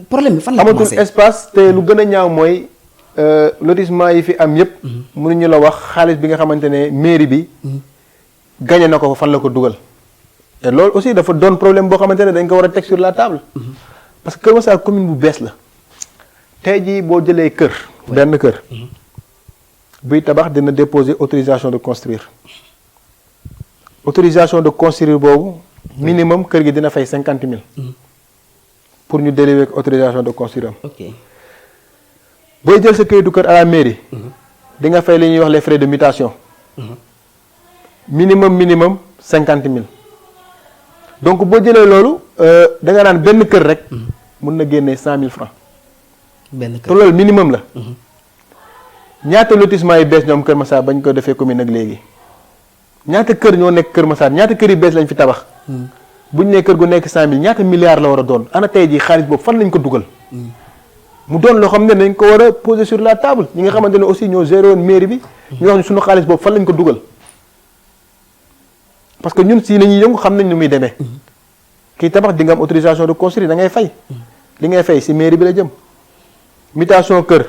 problème bi fan la commencé amatul espace te lu gën a ñaaw mooy lotissement yi fi am yépp mënuñu la wax xaalis bi nga xamante ne mairie bi. gagné na ko fan la ko dugal. te loolu aussi dafa doon problème boo xamante ne dañ ko war a teg sur la table. parce que Kër Massar commune bu bees la. tey jii boo jëlee kër. benn kër. buy tabax dina déposer autorisation de construire. autorisation de construire boobu minimum kër gi dina fay 50 000. pour ñu délivrer autorisation de construire am. ok booy jël sa këyitu kër à la mairie. di nga fay li ñuy wax les frais de mutation. minimum 50 000. donc boo jëlee loolu da nga naan benn kër rek. mun na génnee 100 000 francs. benn te kër loolu minimum la. ñaata lotissement yi bees ñoom Kër Massar bañ ko defee commune ak léegi. ñaata kër ñoo nekk Kër Massar ñaata kër yu bees lañ fi tabax. bu ñu nee kër gu nekk 100 000 ñaata milliards la war a doon ana tey jii xaalis boobu fan lañ ko dugal. mu doon loo xam ne dañ ko war a poser sur la table ñi nga xamante ne aussi ñoo géré woon mairie bi. ñu wax ñu suñu xaalis boobu fan lañ ko dugal. parce que ñun si nañuy yëngu xam nañ nu muy demee. kii tabax di nga am autorisation de construire da ngay fay. li ngay fay si mairie bi la jëm. mutation kër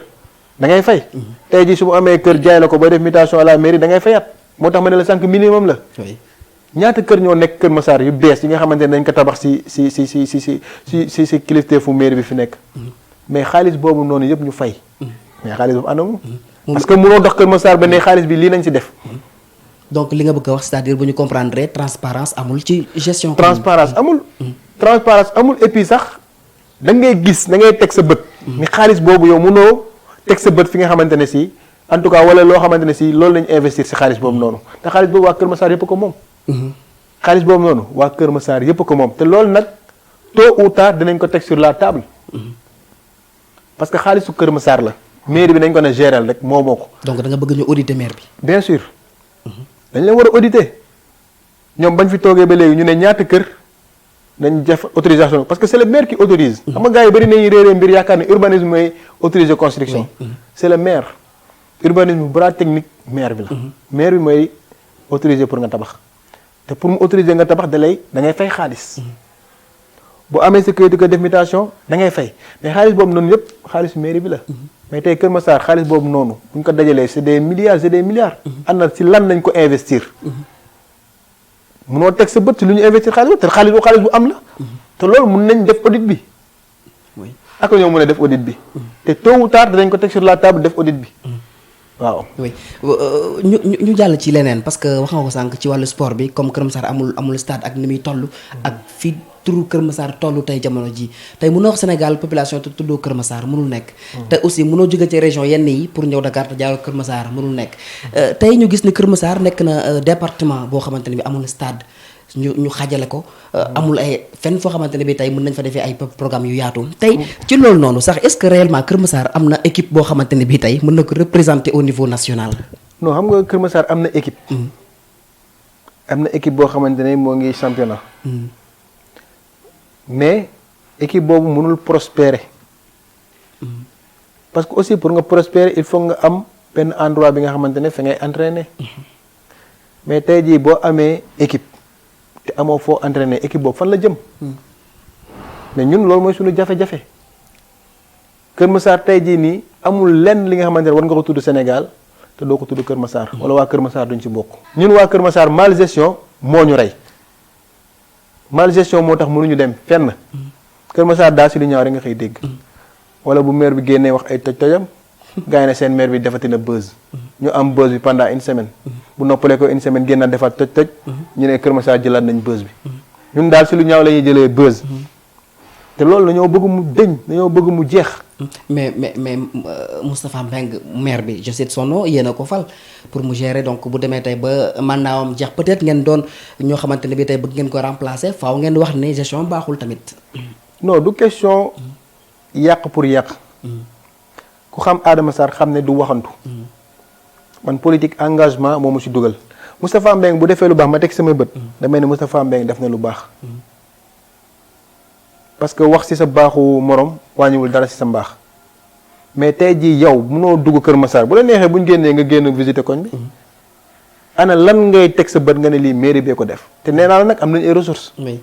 da ngay fay. tey jii su mu amee kër jaay la ko ba def mutation à la mairie da ngay fayat moo tax ma ne la sànq minimum la. oui ñaata kër ñoo nekk Kër Massar yu bees yi nga xamante ne dañ ko tabax si kilifteefu mairie bi fi nekk. mais xaalis boobu noonu yëpp ñu fay. mais xaalis boobu anamu. parce que mënoo dox Kër Massar ba ne xaalis bi lii nañ si def. donc li nga bëgg a wax c'est-à-dire bu ñu comprendre transparence amul ci gestion. transparence amul. transparence amul et puis sax da ngay gis da ngay teg sa bët. ni xaalis boobu yow mënoo teg sa bët fi nga xamante ne si en tout cas wala loo xamante ne si loolu lañu investir si xaalis boobu noonu te xaalis boobu waa Kër Massar yëpp ko moom. xaalis boobu noonu waa Kër Massar yëpp ko moom te loolu nag tôt ou tard dinañ ko teg sur la table. parce que xaalisu Kër Massar la. mairie bi nañ ko ne gérer rek moo ko. donc da nga bëgg ñu auditer maire bi. bien sûr. dañ leen war a auditer ñoom bañ fi toogee ba léegi ñu ne ñaata kër nañ def autorisation parce que c'est le maire qui autorise. xam nga gars yi bëri nañu réeree mbir yaakaar ne urbanisme mooy autoriser construction. c'est le maire urbanisme bras technique maire bi la. maire bi mooy autorisé pour nga tabax te pour mu autoriser nga tabax da ngay fay xaalis. bu amee sa këyit de définition da ngay fay mais xaalis boobu noonu yëpp xaalisu mairie bi la. mais tey Kër Massar xaalis boobu noonu bu ñu ko dajalee c'est des milliards c'est des milliards. ànd na si lan lañ ko investir. munoo teg sa bët si lu ñu investir xaalis te xaalis bu am la. te loolu mun nañ def audit bi. oui ak ñoo mën a def audit bi. te tôt ou tard danañ ko teg sur la table def audit bi. waaw oui ñu jàll ci leneen parce que wax nga ko sànq ci wàllu sport bi comme Kër Massar amul stade ak ni muy toll. ak fii turu Kër Massar toll tey jamono ji tey mënoo wax Sénégal population te tuddoo Kër Massar mënul nekk. te aussi mënoo jóge ci région yenn yi pour ñëw Dakar te jaaroo Kër Massar mënul nekk. tey ñu gis ni Kër Massar nekk na département boo xamante ne bi amul stade ñu xaajale ko. amul ay fenn foo xamante ne bi tey mën nañ fa defee ay programme yu yaatu. tey ci loolu noonu sax est-ce que réellement Kër Massar am na équipe boo xamante ne bi tey mën na ko représenter au niveau national. non xam nga Kër Massar am na équipe. am na équipe boo xamante ne moo ngi championnat. mais équipe boobu mënul prospérer. parce que aussi pour nga prospérer il faut nga am benn endroit bi nga xamante ne fa ngay entraîner. mais tey jii boo amee équipe te amoo foo entraîner équipe boobu fan la jëm. mais ñun loolu mooy suñu jafe-jafe. Kër Massar tey jii nii amul lenn li nga xamante ne war nga ko tudd Sénégal te doo ko tudd Kër Massar. wala waa Kër Massar duñ ci bokk. ñun waa Kër Massar mal gestion moo ñu rey. mal gestion moo tax mënuñu dem fenn. Kër Massar daa si lu ñaaw rek nga xëy dégg. wala bu maire bi génnee wax ay toj-tojam. gars yi ne seen maire bi defati na buzz. ñu am buzz bi pendant une semaine. bu noppalee ko une semaine génnaat defaat toj-toj. ñu ne Kër Massar jëlaat nañ buzz bi. ñun daal si lu ñaaw la ñuy jëlee buzz. te loolu dañoo bëgg mu dëñ dañoo bëgg mu jeex. mais Moustapha Mbengue maire bi je sais son nom yéen a ko fal pour mu gérer donc bu demee tey ba mandaawam jeex peut-être ngeen doon ñoo xamante ne bi tey bëgg ngeen ko remplacer faaw ngeen wax ne gestion baaxul tamit. non du question yàq pour yàq. ku xam Adama Sarr xam ne du waxantu. man politique engagement moo mu si dugal Moustapha Mbengue bu defee lu baax ma teg sama bët. damay ne Moustapha Mbengue def na lu baax. parce que wax ci sa baaxu morom wàññiwul dara ci sa mbaax mais tey jii yow mënoo dugg Kër Massar bu la neexee bu ñu génnee nga génn visiter koñ bi. ana lan ngay teg sa bët nga ne lii mairie bee ko def te nee naa la nag am nañ ay ressources. oui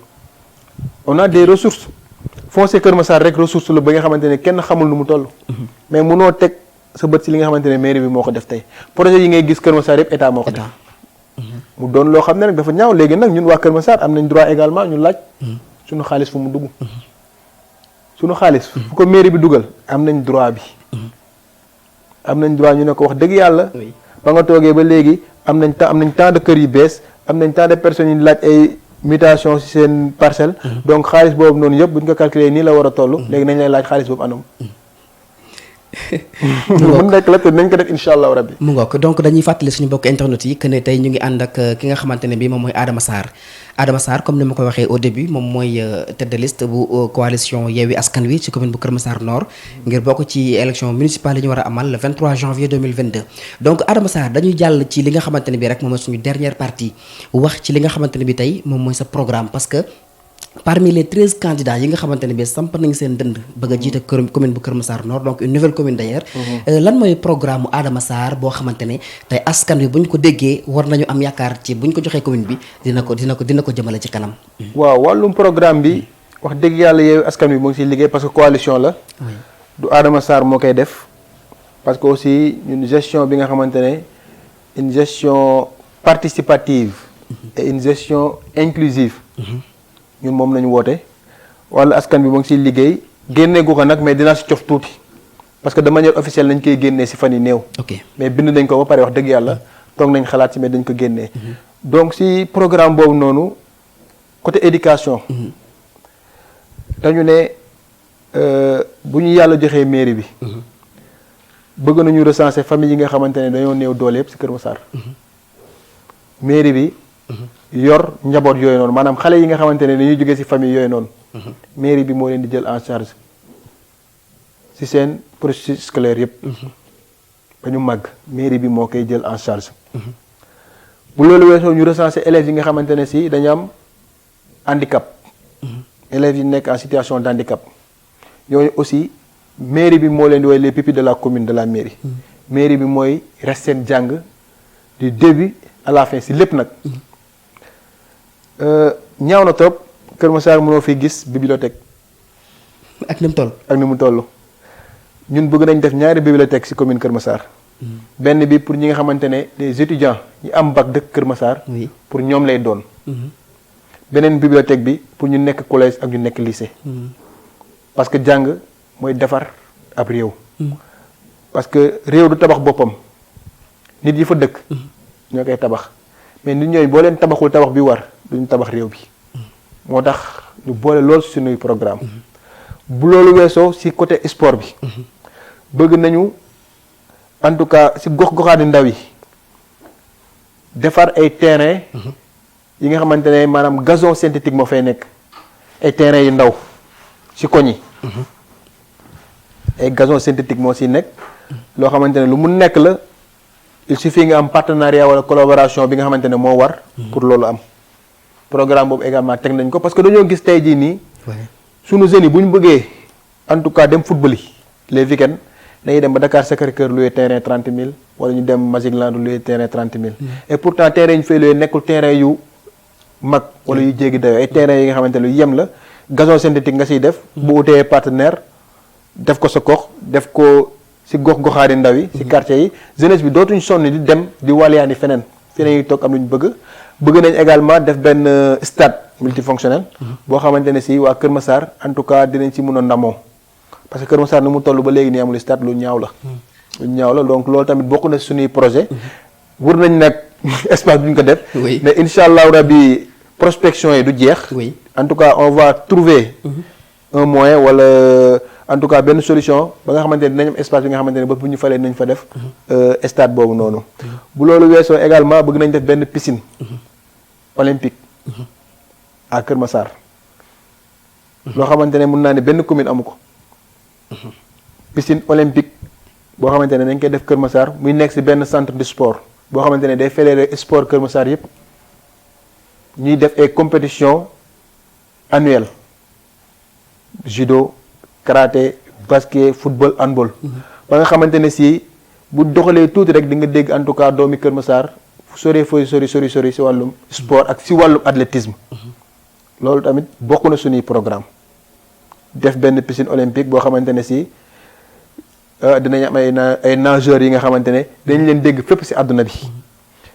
on a des ressources. foncier Kër Massar rek ressource la ba nga xamante ne kenn xamul nu mu toll. mais mënoo teg sa bët ci li nga xamante ne mairie bi moo ko def tey projet yi ngay gis Kër Massar yëpp état moo ko def. mu doon loo xam ne nag dafa ñaaw léegi nag ñun waa Kër Massar am nañ droit également ñu laaj. suñu xaalis fu mu dugg. suñu xaalis fu ko mairie bi dugal am nañ droit bi. am nañ droit ñu ne ko wax dëgg yàlla. ba nga toogee ba léegi am nañ temps de kër yu bees am nañ temps de personnes yi laaj ay mutation ci seen parcelle. donc xaalis boobu noonu yëpp bu ñu ko calculer nii la war a toll. léegi nañ lay laaj xaalis boobu anam. mun nekk la te nañ ko def incha allahu rabbi. mu ngoog donc dañuy fàttali suñu bokk internet yi que ne tey ñu ngi ànd ak ki nga xamante ne bii moom mooy Adama Sarr. Adama Sarr comme ni ma koy waxee au début moom mooy tête de liste bu coalition Yewwi Askan Wi ci commune bu Kër Massar Nord ngir bokk ci élection municipale yi ñu war a amal le 23 janvier 2022. donc Adama Sarr dañuy jàll ci li nga xamante ne bii rek moom mooy suñu dernière partie wax ci li nga xamante ne bii tey moom mooy sa programme parce que. parmi les 13 candidats yi nga xamante ne bii samp nañu seen dënd bëgg a jiite commune bu Kër Massar Nord donc une nouvelle commune d'ailleurs. lan mooy programme mu Adama Sarr boo xamante ne tey askan wi bu ñu ko déggee war nañu am yaakaar ci bu ñu ko joxee commune bi dina ko jëmale ci kanam. waaw wàllum programme bi wax dëgg yàlla Yewwi Askan Wi mu ngi siy liggéey parce que coalition la. du Adama Sarr moo koy def parce que aussi une gestion bi nga xamante ne une gestion participative. et une gestion inclusive. ñun moom lañu woote wala askan bi mu ngi siy liggéey génne gu ko nag mais dinaa si cof tuuti parce que de manière officielle nañ koy génnee si fan yi néew. mais bind nañ ko ba pare wax dëgg yàlla toog nañ xalaat si mais dañ ko génnee. donc si programme boobu noonu côté éducation. dañu ne bu ñu yàlla joxee mairie bi. bëgg nañu recenser famille yi nga xamante ne dañoo néew doole yëpp si Kër Massar. mairie bi. yor njaboot yooyu noonu maanaam xale yi nga xamante ne dañuy jógee ci famille yooyu noonu. mairie bi moo leen di jël en charge ci seen processus scolaire yëpp. ba ñu màgg mairie bi moo koy jël en charge. bu loolu weesoo ñu recenser élèves yi nga xamante ne ci dañu am handicap. élèves yi nekk en situation d'handicap. yooyu aussi mairie bi moo leen di woowee les pupilles de la commune de la mairie. mairie bi mooy res seen jàng du début à la fin si lépp nag. ñaaw na trop Kër Massar mënoo fi gis bibliothèque. ak ni mu toll. ak ni mu toll ñun bëgg nañ def ñaari bibliothèque ci commune Kër Massar. benn bi pour ñi nga xamante ne des étudiants ñi am bac dëkk Kër Massar. oui pour ñoom lay doon. beneen bibliothèque bi pour ñu nekk collège ak ñu nekk lycée. parce que jàng mooy defar ab réew. parce que réew du tabax boppam nit yi fa dëkk. ñoo koy tabax mais nit ñooy boo leen tabaxul tabax bi war duñu tabax réew bi. moo tax ñu boole lool suñuy programme bu loolu weesoo ci côté sport bi. bëgg nañu en tout cas ci gox-goxaani ndaw yi defar ay terrain yi nga xamante ne maanaam gazon synthétique moo fay nekk ay terrain yu ndaw ci koñ yi. ay gazon synthétique moo ci nekk loo xamante ne lu mu nekk la il suffit nga am partenariat wala collaboration bi nga xamante ne moo war. pour loolu am. programme boobu également teg nañ ko parce que dañoo gis tey jii nii. sunu jeunes yi bu ñu bëggee en tout cas dem football yi les week-ends dañuy dem ba Dakar Sacré-Cœur loué terrain 30 000 wala ñu dem Magic Land loué terrain 30 000. et pourtant terrain yi ñu fay loué nekkul terrain yu mag wala yu jéggi dayoo ay terrain yi nga xamante ne yu yem la gazon synthétique nga siy def. bu utee partenaire def ko sa gox def ko si gox-goxaari ndaw yi. si quartier yi jeunesse bi dootuñ sonn di dem di waliyaani feneen feneen yi toog am lu ñu bëgg. bëgg nañ également def benn stade multifonctionnel. boo xamante ne si waa Kër Massar en tout cas dinañ ci mën a ndamoo. parce que Kër Massar ni mu toll ba léegi nii amul stade lu ñaaw la. lu ñaaw la donc loolu tamit bokk na suñuy projet. wër nañ nag espace bu ñu ko def. mais incha allahu rabi prospection yi du jeex. en tout cas on va trouver. un moyen wala en tout cas benn solution ba nga xamante ne dinañ am espace bi nga xamante ne ba bu ñu falee nañ fa def. stade boobu noonu. bu loolu weesoo également bëgg nañ def benn piscine. olympique. à Kër Massar. loo xamante ne mun naa ne benn commune amu ko. piscine olympique boo xamante ne dañ koy def Kër Massar muy nekk ci benn centre de sport boo xamante ne day fédéré sport Kër Massar yëpp ñuy def ay compétition annuelle judo karaté basket football handball. ba nga xamante ne si bu doxalee tuuti rek di nga dégg en tout cas doomi Kër Massar sori si wàllum sport ak si wàllum athlétisme. loolu tamit bokk na suñuy programme def benn piscine olympique boo xamante ne si dinañ am ay nageurs yi nga xamante ne dañ leen dégg fépp si àdduna bi.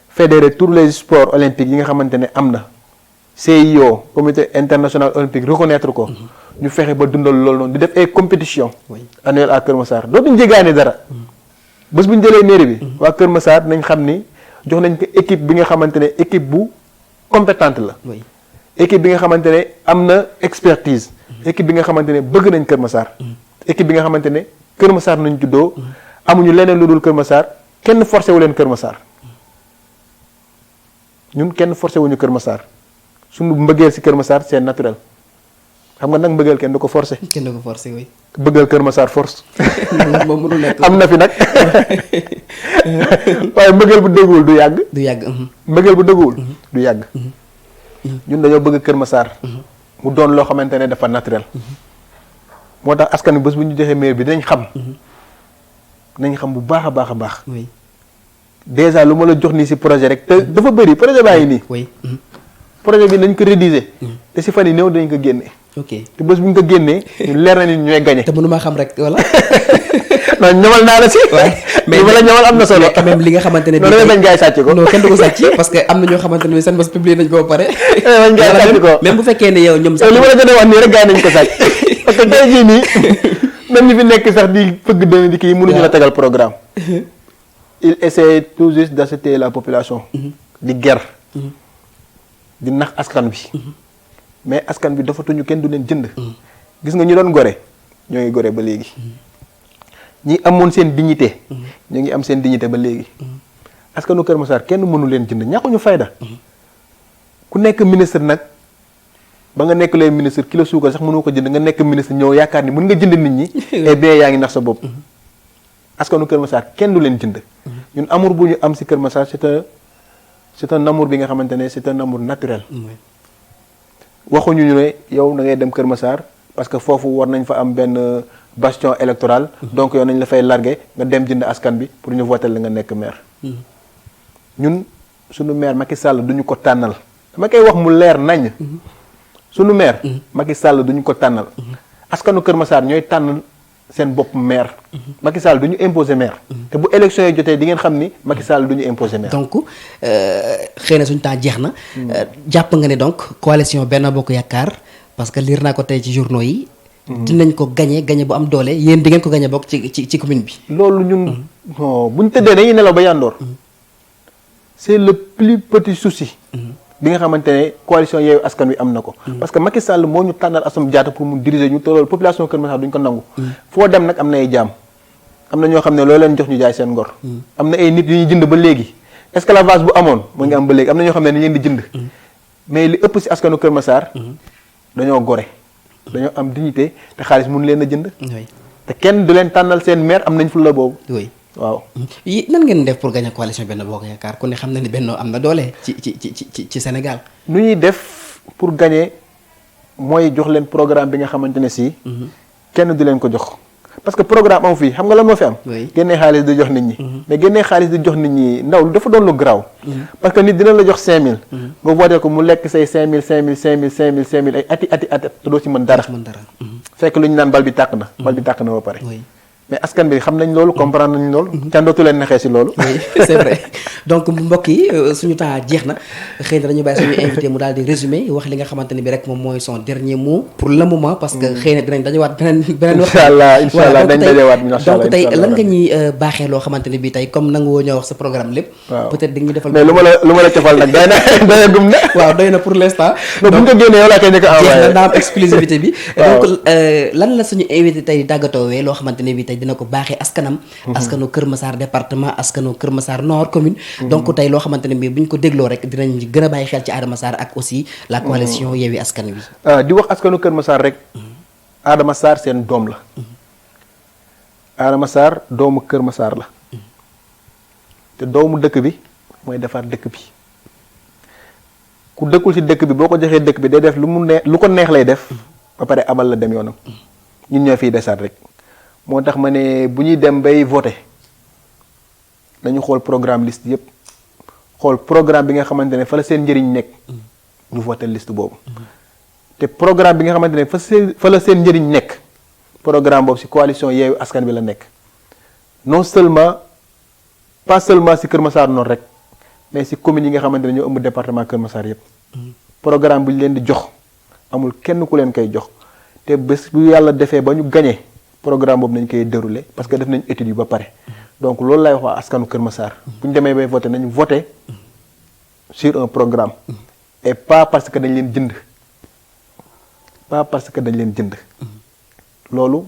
fédérer tous les sports olympiques yi nga xamante ne am na CIO comité international olympique reconnaître ko. ñu fexe ba dundal loolu noonu di def ay compétition annuelle à Kër Massar dootuñu jégaane dara. bés bu ñu jëlee mairie bi. waa Kër Massar nañ xam ni jox nañ ko équipe bi nga xamante ne équipe bu compétente la. équipe bi nga xamante ne am na expertise. équipe bi nga xamante ne bëgg nañ Kër Massar. équipe bi nga xamante ne Kër Massar nañ juddoo. amuñu leneen lu dul Kër Massar kenn forcé wu leen Kër Massar ñun kenn forcé wuñu Kër Massar suñu mbëggeel ci Kër Massar c'est naturel xam nga nag mbëggeel kenn du ko forcé. kenn du ko forcé oui. bëggal Kër Massar force. moom mënul nekk am na fi nag waaye mbëggeel bu dëgguwul du yàgg. du yàgg. mbëggeel bu dëgguwul du yàgg. ñun dañoo bëgg Kër Massar. mu doon loo xamante ne dafa naturel. moo tax askan wi bés bu ñu joxee maire bi dinañ xam. nañ xam bu baax a baax a baax. oui. déjà lu ma la jox nii ci projet rek te dafa bëri projet baa ngi nii. oui. projet bi nañ ko rédiger. te ci fan yi néew dañ ko génne. ok te bés bu ñu ko génnee. ñu leer na ni ñooy gagné. te mënuma xam rek wala. non ñamal naa la ci. mais li ma la ñamal am na solo. quand même li nga xamante ne. non da bañ gaay sàcc ko. non kenn du ko sàcc parce que am na ñoo xamante ne seen bos publié nañ ko ba pare. bañ gaay sàcc ko même bu fekkee ne yow ñoom sax. li ma la gën a wax nii rek gaay nañ ko sàcc. parce que tey jii nii même ñi fi nekk sax di fëgg dënn di kii mënuñu la tegal programme. il essaie tout juste d'acheter la population. di ger. di nax askan bi. mais askan bi dafatuñu kenn du leen jënd. gis nga ñu doon gore ñoo ngi gore ba léegi. ñi amoon seen dignité. ñu ngi am seen dignité ba léegi. askanu Kër Massar kenn mënu leen jënd ñàkkuñu fayda. ku nekk ministre nag ba nga nekk lay ministre kilo suukar sax mënu ko jënd nga nekk ministre ñëw yaakaar ni mën nga jënd nit ñi. et bien yaa ngi nax sa bopp. askanu Kër Massar kenn du leen jënd. ñun amour bu ñu am ci Kër Massar c'est un amour bi nga xamante ne c'est un amour naturel. waxuñu ñu ne yow da ngay dem Kër Massar parce que foofu war nañ fa am benn bastion électoral. donc yow nañ la fay largué nga dem jënd askan bi pour ñu voter la nga nekk maire. ñun suñu maire Macky Sall duñu ko tànnal dama koy wax mu leer nañ. suñu maire. Macky Sall duñu ko tànnal. askanu Kër Massar ñooy tànn seen bopp maire. Macky Sall du ñu imposer maire. te bu élection yi jotee di ngeen xam ni Macky Sall du ñu imposer maire. donc xëy na suñu temps jeex na. jàpp nga ne donc coalition Benno Bokk Yaakaar parce que lire naa ko tey ci journaux yi. dinañ ko gagné bu am doole yéen di ngeen ko gagné bokk ci commune bi. loolu ñun non bu ñu tëddee dañuy nelaw ba yandoor. c'est le plus petit souci. bi nga xamante ne coalition Yewwi Askan Wi am na ko. parce que Macky Sall moo ñu tànnal Assome Diatta pour mu diriger ñu te loolu population Kër Massar duñ ko nangu. foo dem nag am na ay jaam am na ñoo xam ne loolu leen jox ñu jaay seen ngor. am na ay nit yu ñuy jënd ba léegi esclavage bu amoon mu ngi am ba léegi am na ñoo xam ne dañ leen di jënd. mais li ëpp si askanu Kër Massar. dañoo gore. dañoo am dignité te xaalis mënu leen a jënd. te kenn du leen tànnal seen maire am nañ fulla boobu. waaw nan ngeen def pour gagner coalition Benno Bokk Yaakaar ku ne xam na ni Benno am na doole ci Sénégal. nu ñuy def pour gagner mooy jox leen programme bi nga xamante ne si. kenn du leen ko jox. parce que programme am fii xam nga lan moo fi am. génnee xaalis di jox nit ñi. mais génnee xaalis di jox nit ñi ndaw dafa doon lu garaaw. parce que nit dina la jox 5000. nga voté ko mu lekk say 5000 ay ati te doo ci mën dara. fekk lu ñu naan bal bi tàkk na. bal bi tàkk na ba pare. mais askan bi xam nañ loolu comprendre nañ loolu. kenn dootu leen naxee si loolu. oui c'est vrai donc mbokk yi suñu temps jeex na xëy na dañu bàyyi suñu invité mu daal di résumé wax li nga xamante ne bi rek moom mooy son dernier mot pour le moment. parce que xëy na dinañ dañuwaat beneen wax. incha allah dañ dajewaat donc tey lan nga ñuy baaxee loo xamante ne bi tey comme nangu woo ñoo wax sa programme lépp. peut-être di nga ñu defal. mais lu ma la cofal nag doy na gum na. waaw doy na pour l'instant. donc bu ñu ko génnee yow laa koy njëkk a envoyé. jeex na daa am exclusivité bi. donc lan la suñu invité tey tàggatoowee loo xamante ne bi tey dina ko baaxee askanam. askanu Kër Massar département askanu Kër Massar Nord commune. donc tey loo xamante ne bii bu ñu ko dégloo rek dinañ gën a bàyyi xel ci Adama Sarr ak aussi la coalition Yewwi Askan Wi. di wax askanu Kër Massar rek. Adama Sarr seen doom la. Adama Sarr doomu Kër Massar la. te doomu dëkk bi mooy defar dëkk bi. ku dëkkul ci dëkk bi boo ko joxee dëkk bi day def lu ko neex lay def. ba pare abal la dem yoonam. ñun ñoo fiy desaat rek. moo tax ma ne bu ñuy dem bay voter nañu xool programme liste yëpp xool programme bi nga xamante ne fa la seen njëriñ nekk ñu voter liste boobu te programme bi nga xamante ne fa la seen njëriñ nekk programme boobu ci coalition Yewwi Askan Wi la nekk pas seulement ci Kër Massar Nord rek mais ci communes yi nga xamante ne ñoo ëmb département Kër Massar yëpp programme bu ñu leen di jox amul kenn ku leen koy jox te bés bu yàlla defee ba ñu gañee programme boobu nañ koy dérouler parce que def nañ études yu ba pare donc loolu lay wax waa askanu Kër Massar bu ñu demee bay voter nañu voter sur un programme et pas parce que dañ leen jënd loolu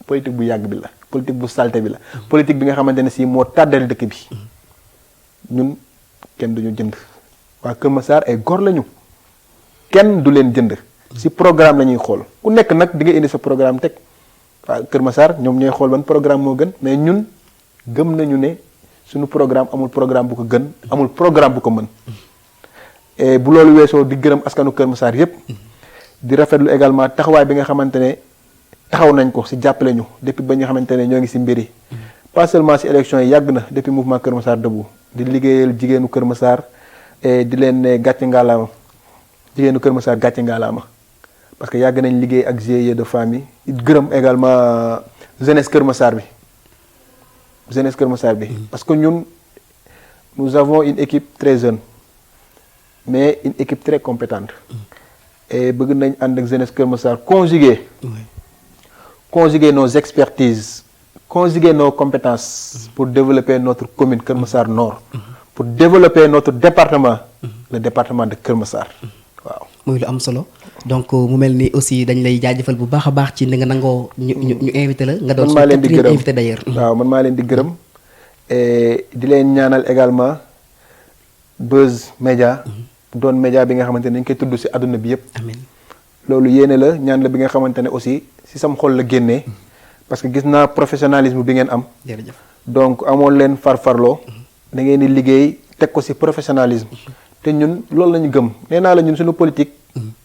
politique bu yàgg bi la politique bu salté bi la politique bi nga xamante ne si moo tàddal dëkk bi ñun kenn duñu jënd waa Kër Massar ay góor lañu kenn du leen jënd si programme la ñuy xool ku nekk nag di nga indi sa programme teg waaw Kër Massar ñoom ñooy xool ban programme moo gën mais ñun gëm nañu ne suñu programme amul programme bu ko gën amul programme bu ko mën et bu loolu weesoo di gërëm askanu Kër Massar yépp di rafetlu également taxawaay bi nga xamante ne taxaw nañ ko si jàppale ñu depuis ba nga xamante ne ñoo ngi si mbir yi pas seulement si élection yi yàgg na depuis mouvement Kër Massar debout di liggéeyal jigéenu Kër Massar et di leen ne gàcce ngaalaama jigéenu Kër Massar gàcce ngaalaama parce que yàgg nañ liggéey ak GIE de famille gërëm également jeunesse Kër Massar bi parce que ñun nous avons une équipe très jeune mais une équipe très compétente et bëgg nañ ànd ak jeunesse Kër Massar conjuguer nos expertises conjuguer nos compétences pour développer notre commune Kër Massar Nord pour développer notre département le département de Kër Massar waaw muy lu am solo donc mu mel ni aussi dañ lay jaajëfal bu baax a baax ci ni nga nangoo ñu invité la nga doon suñu quatrième invité d'ailleurs waaw man maa leen di gërëm et di leen ñaanal également Buzz Média doon média bi nga xamante ne dañ koy tudd ci àdduna bi yépp amiin loolu yéene la ñaan la bi nga xamante ne aussi ci sam xol la génnee parce que gis naa professionnalisme bi ngeen am jërëjëf donc amoon leen farfarloo da ngeen di liggéey teg ko ci professionnalisme te ñun loolu lañu gëm nee naa la ñun suñu politique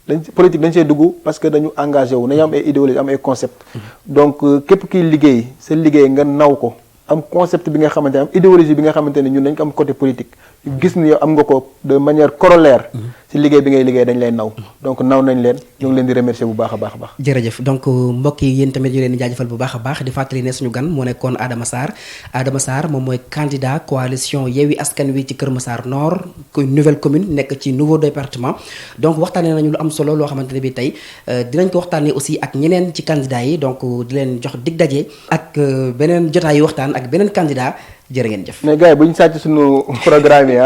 politique dañ see dugg parce que dañu engagé wu nañu am ay idéologie am ay concept donc képp kiy liggéey sa liggéey nga naw ko am concept bi nga xamante ne am idéologie bi nga xamante ne ñun dañ ko am côté politique gis ni yow am nga ko de manière corollaire ci liggéey bi ngay liggéey dañ lay naw donc naw nañ leen ñu ngi leen di remercier bu baax a baax a baax jërëjëf donc mbokk yi yéen tamit ñu leen di jaajëfal bu baax a baax di fàttali ne suñu gan moo nekkoon Adama Sarr moom mooy candidat coalition Yewwi Askan Wi ci Kër Massar Nord nouvelle commune nekk ci nouveau département donc waxtaanee nañu lu am solo loo xamante ne bi tey dinañ ko waxtaanee aussi ak ñeneen ci candidats yi donc di leen jox dig daje ak beneen jotaayu waxtaan ak beneen candidat jërë ngeen jëf. mais gars yi bu ñu sàcc suñu programme yi